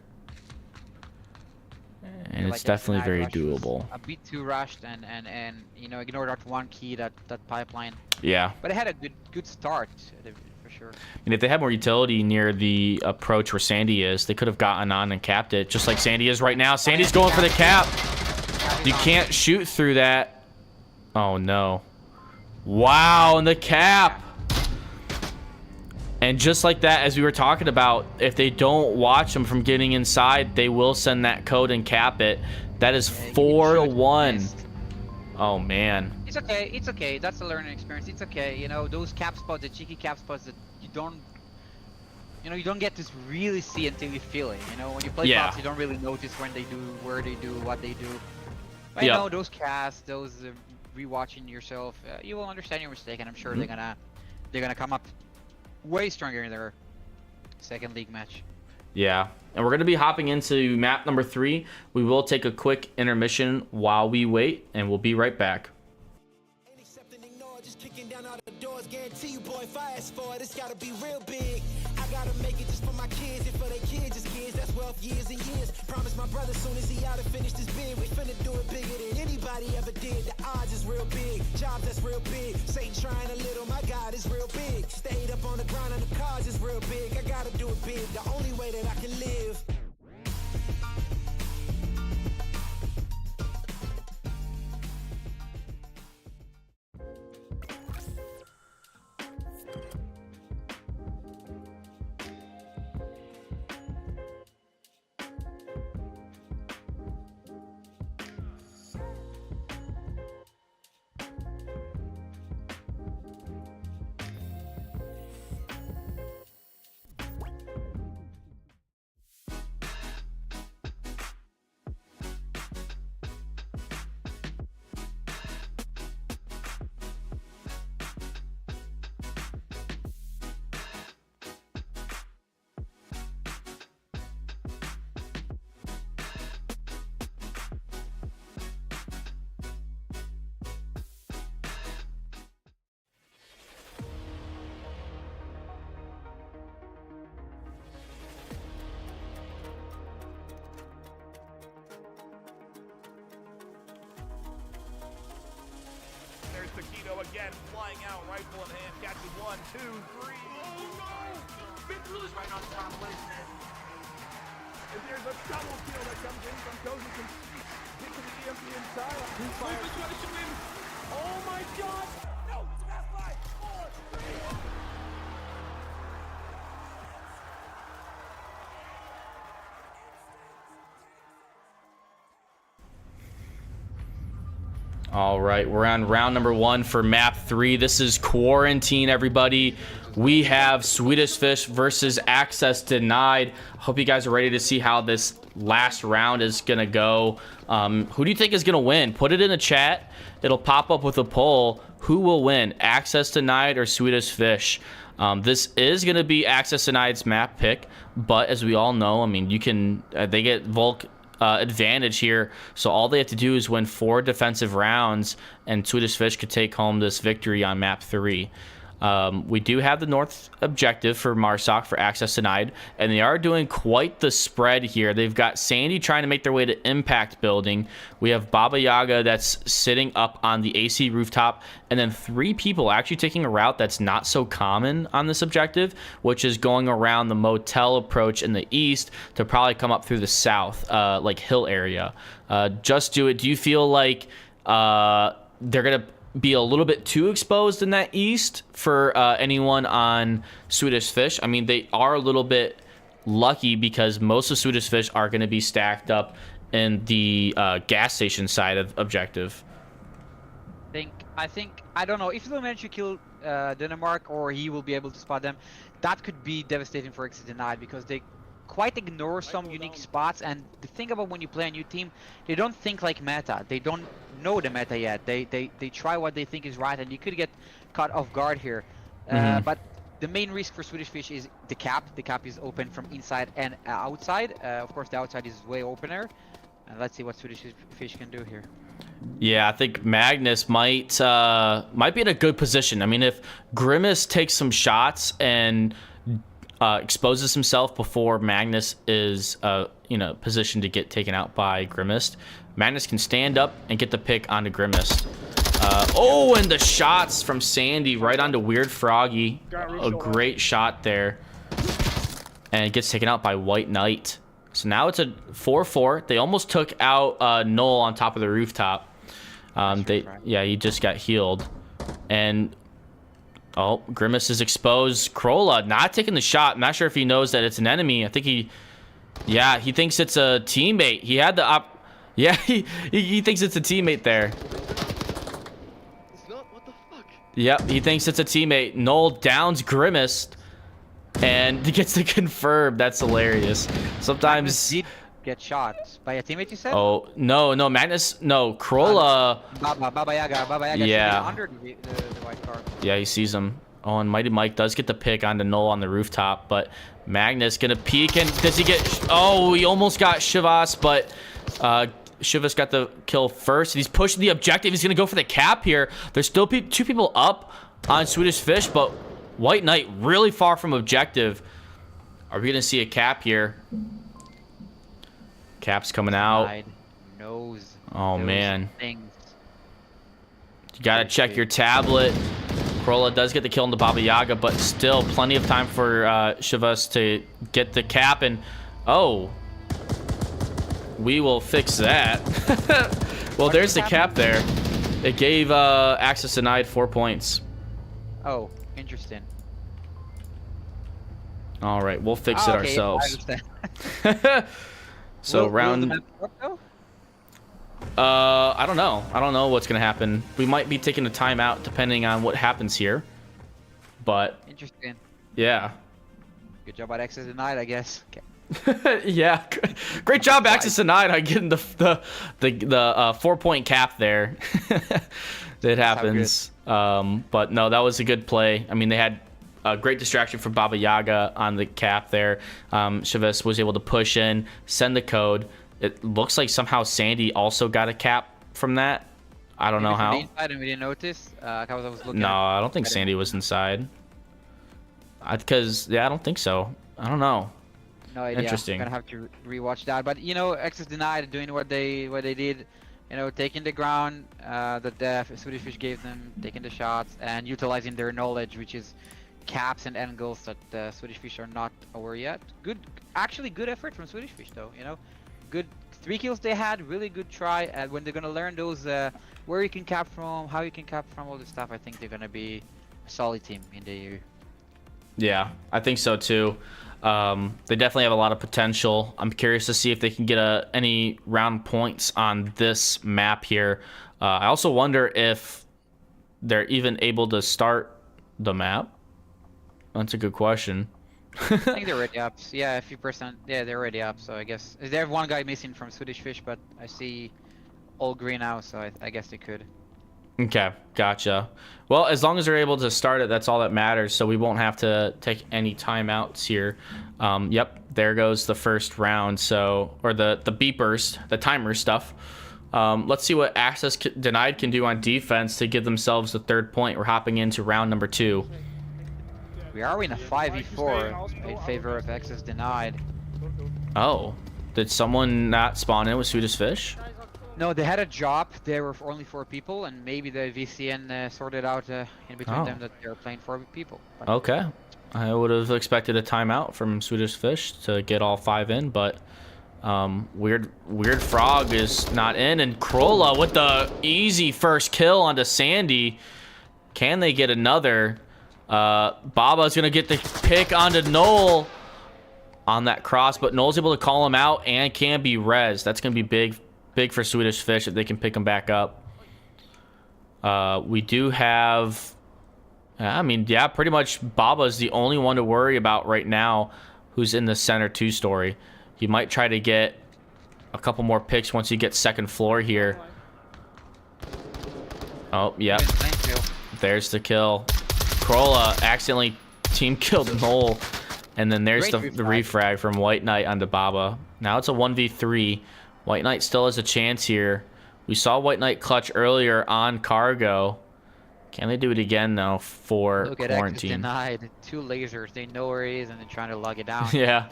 And it's definitely very doable. A bit too rushed and you know, ignored that one key, that pipeline. Yeah. But it had a good start for sure. And if they had more utility near the approach where Sandy is, they could have gotten on and capped it, just like Sandy is right now. Sandy's going for the cap. You can't shoot through that. Oh no. Wow, and the cap. And just like that, as we were talking about, if they don't watch them from getting inside, they will send that code and cap it. That is 4-1. Oh man. It's okay. It's okay. That's a learning experience. It's okay. You know, those cap spots, the cheeky cap spots that you don't get to really see until you feel it. You know, when you play pops, you don't really notice when they do, where they do, what they do. But you know, those casts, those rewatching yourself, you will understand your mistake, and I'm sure they're gonna come up way stronger in their second league match. Yeah, and we're gonna be hopping into map number 3. We will take a quick intermission while we wait, and we'll be right back. Guarantee you, boy, fast forward, it's gotta be real big. I gotta make it just for my kids, and for their kids, just kids, that's wealth years and years. Promise my brother soon as he out and finish this bid, we finna do it bigger than anybody ever did. The odds is real big, jobs that's real big. Satan trying a little, my God is real big. Stayed up on the ground and the cars is real big. I gotta do it big, the only way that I can live. Taquito again, flying out, rifle in hand, catches 1, 2, 3. Oh no! Big Bruce right on top, isn't it? And there's a double kill that comes in from Cozy from into the EMP inside. Who fires? Oh my God! No, it's fast 5, 4, 3. All right, we're on round number 1 for map 3. This is Quarantine, everybody. We have Swedish Fish versus Access Denied. Hope you guys are ready to see how this last round is gonna go. Who do you think is gonna win? Put it in the chat. It'll pop up with a poll. Who will win, Access Denied or Swedish Fish? This is gonna be Access Denied's map pick, but as we all know, I mean, you can they get Volk advantage here, so all they have to do is win 4 defensive rounds and Swedish Fish could take home this victory on map 3. We do have the north objective for Marsoc for Access Denied, and they are doing quite the spread here. They've got Sandy trying to make their way to Impact Building. We have Baba Yaga that's sitting up on the AC rooftop, and then 3 people actually taking a route that's not so common on this objective, which is going around the motel approach in the east to probably come up through the south, like hill area. Just do it. Do you feel like they're gonna be a little bit too exposed in that east for anyone on Swedish Fish? I mean, they are a little bit lucky because most of Swedish Fish are going to be stacked up in the gas station side of objective. I don't know if they'll manage to kill Denmark or he will be able to spot them. That could be devastating for Exit Denied because they quite ignore some unique spots. And the thing about when you play a new team, they don't think like meta. They don't know the meta yet. They try what they think is right, and you could get caught off guard here. But the main risk for Swedish Fish is the cap. The cap is open from inside and outside. Of course, the outside is way opener. And let's see what Swedish Fish can do here. Yeah, I think Magnus might be in a good position. I mean, if Grimace takes some shots and exposes himself before Magnus is positioned to get taken out by Grimace, Magnus can stand up and get the pick onto Grimace. And the shots from Sandy right onto Weird Froggy. A great shot there. And it gets taken out by White Knight. So now it's a 4-4. They almost took out Null on top of the rooftop. He just got healed. And Grimace is exposed. Krolla not taking the shot. I'm not sure if he knows that it's an enemy. I think he thinks it's a teammate. He had the he thinks it's a teammate there. It's not. What the fuck? Yep, he thinks it's a teammate. Null downs Grimace and gets to confirm. That's hilarious. Sometimes did get shot by a teammate, you said? Oh, no, Magnus, no, Krolla. Baba Yaga Yeah. Under the white car. Yeah, he sees him. Oh, and Mighty Mike does get the pick onto Null on the rooftop, but Magnus gonna peek, and does he get... Oh, he almost got Shivas, but Shivas got the kill first. He's pushing the objective. He's gonna go for the cap here. There's still two people up on Swedish Fish, but White Knight really far from objective. Are we gonna see a cap here? Cap's coming out. Knows. Oh, man. Things. You gotta check your tablet. Krolla does get the kill on the Baba Yaga, but still plenty of time for Shivas to get the cap, and we will fix that. Well, there's the cap there. It gave Access Denied 4 points. Oh, interesting. All right, we'll fix it ourselves. I understand. So will round. the map work, though? I don't know. I don't know what's gonna happen. We might be taking a timeout depending on what happens here. But Interesting. yeah. Good job at Access Denied, I guess. Okay. Yeah. Great job, Access Denied, on getting the 4-point cap there. It happens. But no, that was a good play. I mean, they had a great distraction from Baba Yaga on the cap there. Shivas was able to push in, send the code. It looks like somehow Sandy also got a cap from that. I don't know how. Inside and we didn't notice. I was looking. No, I don't think Sandy was inside. I don't think so. I don't know. No idea. Interesting. I'm gonna have to rewatch that. But Access Denied doing what they did. Taking the ground that the Swedish Fish gave them, taking the shots, and utilizing their knowledge, which is caps and angles that the Swedish Fish are not aware yet. Actually good effort from Swedish Fish though. Good 3 kills they had. Really good try. And when they're gonna learn those where you can cap from, how you can cap from, all this stuff, I think they're gonna be a solid team in the year. Yeah, I think so too. They definitely have a lot of potential. I'm curious to see if they can get any round points on this map here. I also wonder if they're even able to start the map. That's a good question. I think they're already up. Yeah, a few percent. Yeah, they're already up. So I guess they have one guy missing from Swedish Fish, but I see all green now, so I guess they could. Okay, gotcha. Well, as long as they're able to start it, that's all that matters. So we won't have to take any timeouts here. Yep, there goes the first round. So, or the beepers, the timer stuff. Let's see what Access Denied can do on defense to give themselves the 3rd point. We're hopping into round number 2. We are in a 5v4 in favor of Access Denied. Oh, did someone not spawn in with Swedish Fish? No, they had a job. There were only 4 people, and maybe the VCN sorted out in between them that they're playing 4 people. But okay. I would have expected a timeout from Swedish Fish to get all 5 in, but Weird Frog is not in, and Krolla with the easy first kill onto Sandy. Can they get another? Baba's gonna get the pick onto Null on that cross, but Null's able to call him out and can be rezzed. That's gonna be big for Swedish Fish if they can pick him back up. We do have, I mean, yeah, pretty much Baba's the only one to worry about right now who's in the center 2 story. He might try to get a couple more picks once you get second floor here. Oh, yep. Thank you. There's the kill. Corolla accidentally team killed Knoll. And then there's the refrag from White Knight onto Baba. Now it's a 1v3. White Knight still has a chance here. We saw White Knight clutch earlier on Cargo. Can they do it again, though, for Look at Quarantine? denied. 2 lasers. They know where he is, and they're trying to lug it down. Yeah.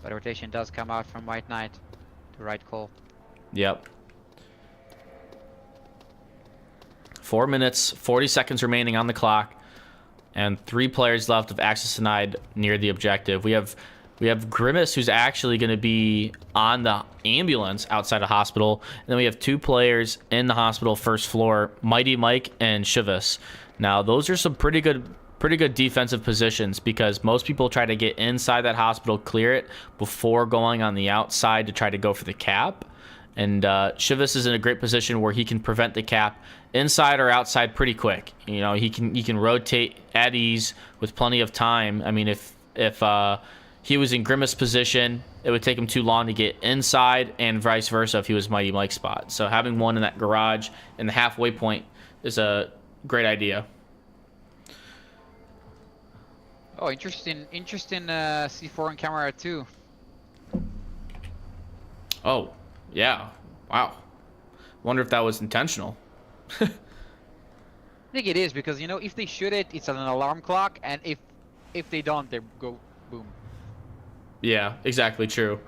But rotation does come out from White Knight. The right call. Yep. 4 minutes, 40 seconds remaining on the clock, and 3 players left of access denied near the objective. We have Grimace, who's actually going to be on the ambulance outside the hospital, and then we have 2 players in the hospital first floor, Mighty Mike and Shivas. Now those are some pretty good defensive positions, because most people try to get inside that hospital, clear it before going on the outside to try to go for the cap. And Shivas is in a great position where he can prevent the cap inside or outside pretty quick. You know, he can rotate at ease with plenty of time. I mean, if he was in Grimace position, it would take him too long to get inside, and vice versa if he was Mighty Mike's spot. So having one in that garage in the halfway point is a great idea. Oh, interesting C4 on camera too. Oh, yeah. Wow. Wonder if that was intentional. I think it is, because you know, if they shoot it, it's an alarm clock, and if they don't, they go boom. Yeah, exactly true.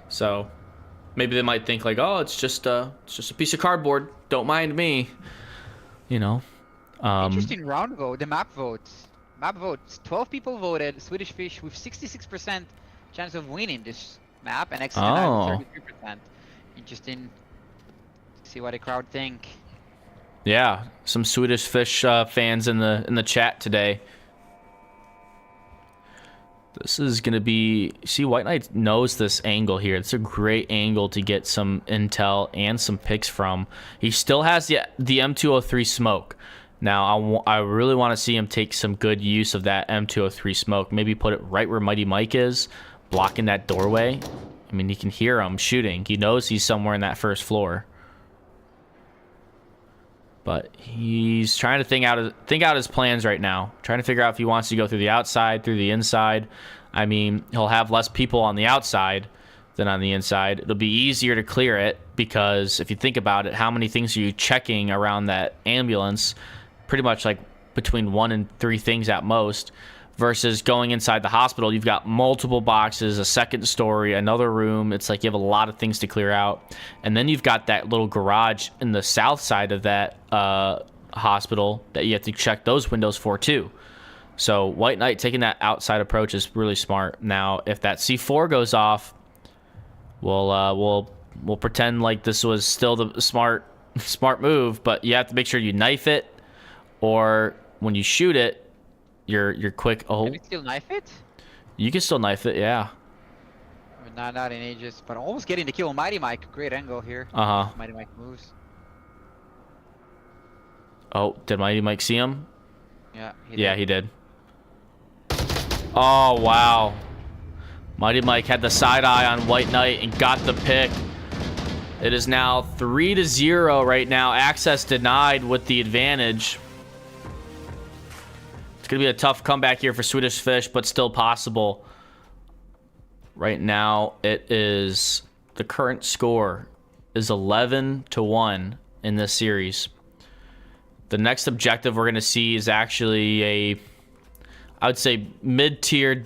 So maybe they might think like, oh, it's just a piece of cardboard. Don't mind me. You know. Interesting round vote. The map votes. 12 people voted. Swedish Fish with 66% chance of winning this map, and X with 33%. Interesting. See what the crowd think. Yeah, some Swedish Fish fans in the chat today. This is gonna be. See, White Knight knows this angle here. It's a great angle to get some intel and some picks from. He still has the M203 smoke. Now, I really want to see him take some good use of that M203 smoke. Maybe put it right where Mighty Mike is, blocking that doorway. I mean, he can hear him shooting. He knows he's somewhere in that first floor. But he's trying to think out his plans right now. Trying to figure out if he wants to go through the outside, through the inside. I mean, he'll have less people on the outside than on the inside. It'll be easier to clear it, because if you think about it, how many things are you checking around that ambulance? Pretty much like between 1 and 3 things at most, versus going inside the hospital. You've got multiple boxes, a second story, another room. It's like you have a lot of things to clear out. And then you've got that little garage in the south side of that hospital that you have to check those windows for too. So White Knight taking that outside approach is really smart. Now, if that C4 goes off, we'll pretend like this was still the smart move, but you have to make sure you knife it, or when you shoot it, you're quick. Oh, Can we still knife it? You can still knife it, yeah. I mean, not in ages, but almost getting the kill. Mighty Mike, great angle here. Mighty Mike moves. Oh, did Mighty Mike see him? Yeah. He did. Oh wow, Mighty Mike had the side eye on White Knight and got the pick. It is now 3-0 right now. Access denied with the advantage. It's going to be a tough comeback here for Swedish Fish, but still possible. Right now, it is... the current score is 11-1 in this series. The next objective we're going to see is actually I would say, mid-tier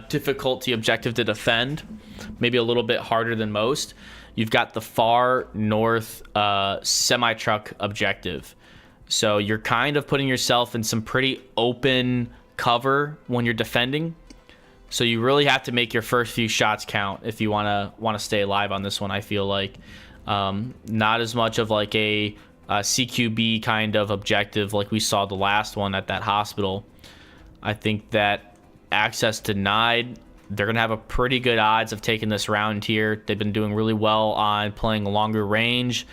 difficulty objective to defend. Maybe a little bit harder than most. You've got the far north semi-truck objective. So you're kind of putting yourself in some pretty open cover when you're defending. So you really have to make your first few shots count if you want to stay alive on this one, I feel like. Not as much of like a CQB kind of objective like we saw the last one at that hospital. I think that access denied, they're going to have a pretty good odds of taking this round here. They've been doing really well on playing longer range.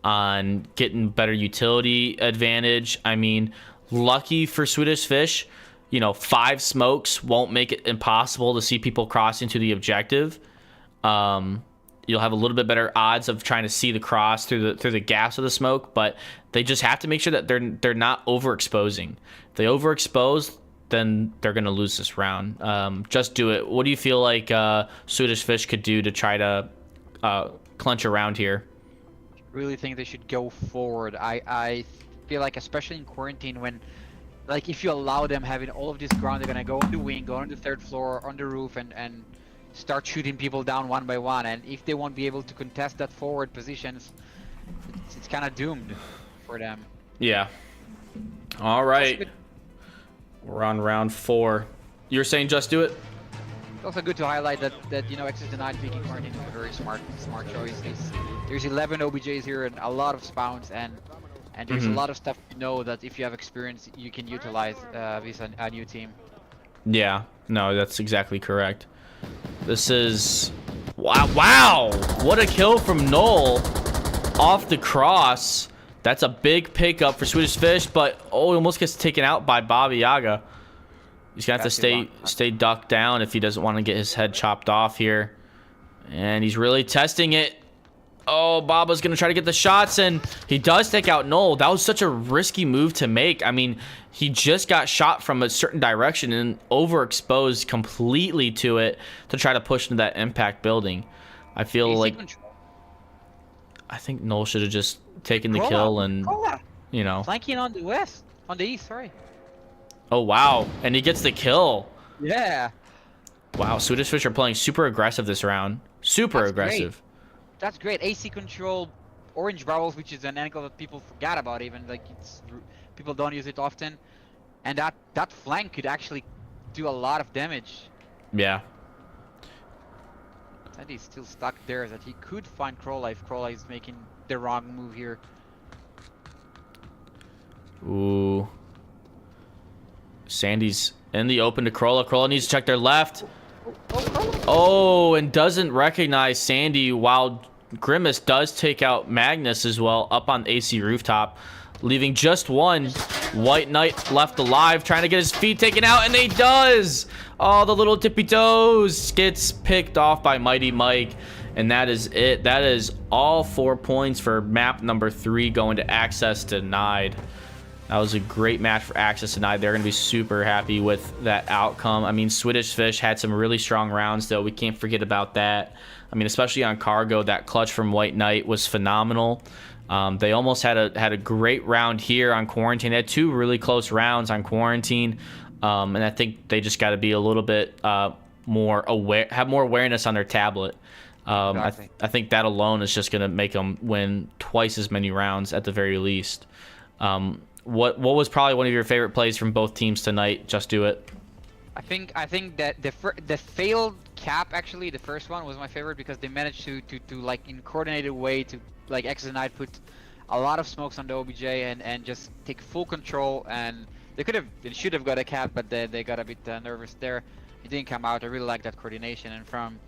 on getting better utility advantage. I mean, lucky for Swedish Fish, 5 smokes won't make it impossible to see people cross into the objective. You'll have a little bit better odds of trying to see the cross through the gaps of the smoke, but they just have to make sure that they're not overexposing. If they overexpose, then they're going to lose this round. Just do it. What do you feel like Swedish Fish could do to try to clinch a round here? Really think they should go forward. I feel like, especially in quarantine, when like if you allow them having all of this ground, they're gonna go on the wing, go on the 3rd floor, on the roof, and start shooting people down one by one. And if they won't be able to contest that forward positions, it's kind of doomed for them. Yeah. All right. We're on round 4. You're saying just do it? It's also good to highlight that Access Denied picking quarantine is a very smart choice. There's 11 OBJs here and a lot of spawns, and there's a lot of stuff to know that if you have experience, you can utilize with a new team. Yeah, no, that's exactly correct. This is... Wow! What a kill from Null off the cross. That's a big pickup for Swedish Fish, but he almost gets taken out by Baba Yaga. He's gonna have to stay ducked down if he doesn't want to get his head chopped off here. And he's really testing it. Oh, Baba's gonna try to get the shots, and he does take out Null. That was such a risky move to make. I mean, he just got shot from a certain direction and overexposed completely to it to try to push into that impact building. I feel like I think Null should have just taken the kill and flanking on the east, sorry. Oh wow, and he gets the kill. Yeah. Wow, Swedish Fish are playing super aggressive this round. Super aggressive. Great. That's great. AC control orange barrels, which is an angle that people forgot about, even like people don't use it often, and that flank could actually do a lot of damage. Yeah. And he's still stuck there, that he could find Krola if Krola is making the wrong move here. Ooh. Sandy's in the open to Krola. Krola needs to check their left. Oh, and doesn't recognize Sandy, while Grimace does take out Magnus as well up on AC rooftop, leaving just one White Knight left alive, trying to get his feet taken out, and he does. Oh, the little tippy toes gets picked off by Mighty Mike, and that is it. That is all 4 points for map number 3 going to Access Denied. That was a great match for Access Denied. They're going to be super happy with that outcome. I mean, Swedish Fish had some really strong rounds, though. We can't forget about that. I mean, especially on Cargo, that clutch from White Knight was phenomenal. They almost had a great round here on Quarantine. They had 2 really close rounds on Quarantine. And I think they just got to be a little bit more aware, have more awareness on their tablet. Exactly. I think that alone is just going to make them win twice as many rounds at the very least. What was probably one of your favorite plays from both teams tonight? Just do it. I think that the failed cap, actually, the first one was my favorite, because they managed to like in coordinated way to like Access Denied put a lot of smokes on the OBJ and just take full control, and they should have got a cap, but they got a bit nervous there. It didn't come out. I really like that coordination. And from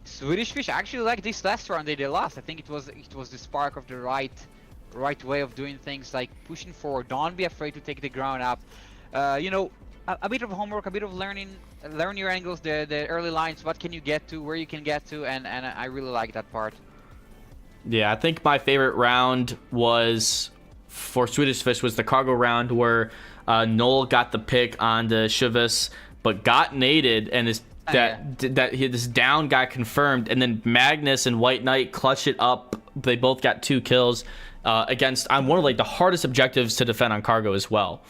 Swedish Fish, I actually like this last round they lost. I think it was the spark of the right way of doing things, like pushing forward. Don't be afraid to take the ground up. A bit of homework, a bit of learn your angles, the early lines, what can you get to, where you can get to, and I really like that part. Yeah, I think my favorite round was for Swedish Fish was the Cargo round, where Null got the pick on the Chivas, but got naded, and this down got confirmed, and then Magnus and White Knight clutched it up. They both got 2 kills against on one of like the hardest objectives to defend on Cargo as well.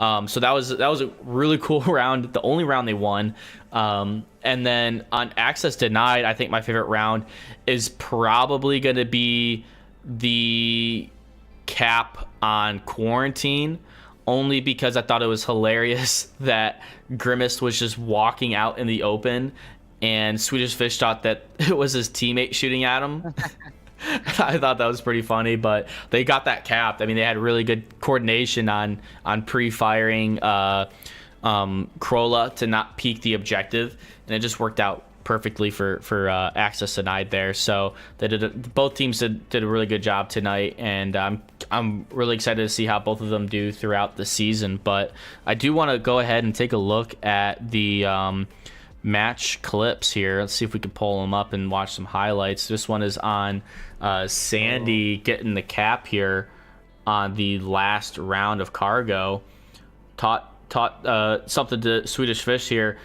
So that was a really cool round, the only round they won. And then on Access Denied, I think my favorite round is probably going to be the cap on Quarantine, only because I thought it was hilarious that Grimace was just walking out in the open and Swedish Fish thought that it was his teammate shooting at him. I thought that was pretty funny, but they got that capped. I mean, they had really good coordination on pre-firing Krola to not peek the objective, and it just worked out perfectly for access denied there. So they both teams did a really good job tonight, and I'm really excited to see how both of them do throughout the season. But I do want to go ahead and take a look at the match clips here. Let's see if we can pull them up and watch some highlights. This one is on Sandy getting the cap here on the last round of cargo. Taught something to Swedish Fish here.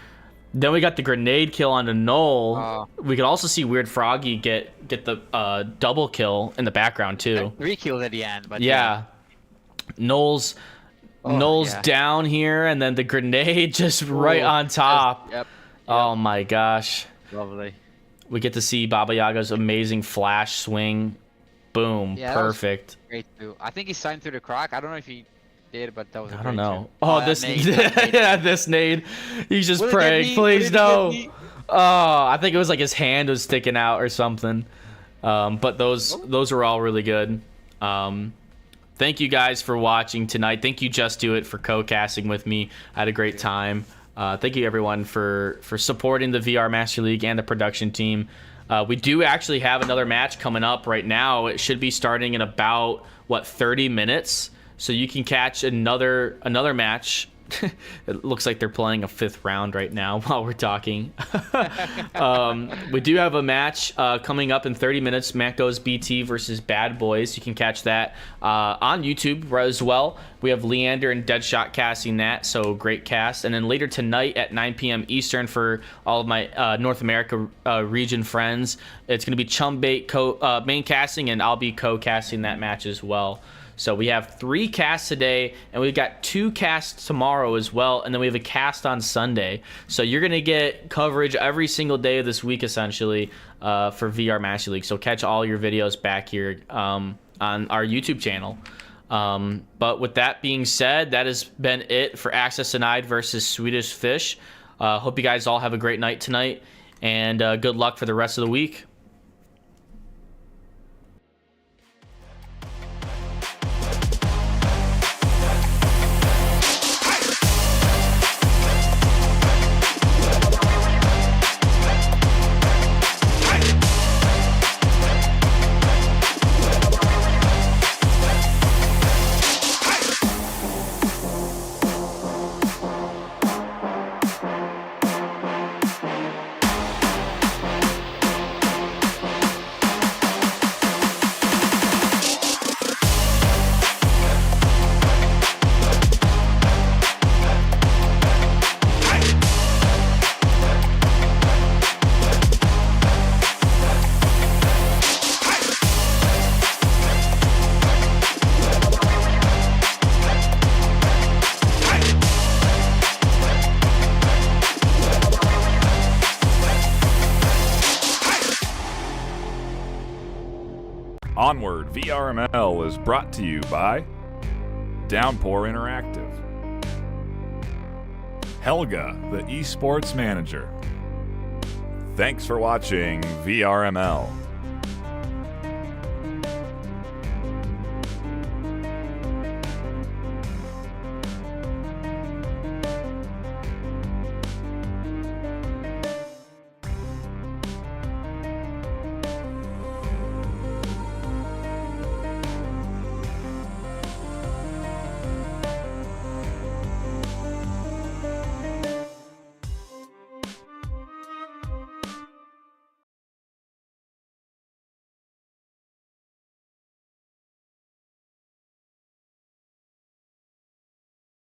Then we got the grenade kill on the Knoll. We could also see Weird Froggy get the double kill in the background too. 3 kills at the end, but yeah. Knoll's down here, and then the grenade just right on top. Yep. Oh my gosh. Lovely. We get to see Baba Yaga's amazing flash swing. Boom. Yeah, that was perfect. Great too. I think he signed through the crack. I don't know if he did, but that was. I don't know. Too. Oh, this nade. yeah, this nade. He's just Will it get praying, me? please Will it get no. me? Oh, I think it was like his hand was sticking out or something. But those were all really good. Thank you guys for watching tonight. Thank you, Just Do It, for co-casting with me. I had a great time. Thank you everyone for supporting the VR Master League and the production team. We do actually have another match coming up right now. It should be starting in about 30 minutes. So you can catch another match. It looks like they're playing a 5th round right now while we're talking. We do have a match coming up in 30 minutes. Matt Goes BT versus Bad Boys. You can catch that on YouTube as well. We have Leander and Deadshot casting that, so great cast. And then later tonight at 9 p.m. Eastern for all of my North America region friends, it's going to be Chumbait main casting, and I'll be co-casting that match as well. So we have 3 casts today, and we've got 2 casts tomorrow as well, and then we have a cast on Sunday. So you're going to get coverage every single day of this week, essentially, for VR Master League. So catch all your videos back here on our YouTube channel. But with that being said, that has been it for Access Denied versus Swedish Fish. Hope you guys all have a great night tonight, and good luck for the rest of the week. Onward VRML is brought to you by Downpour Interactive, Helga, the esports manager. Thanks for watching VRML.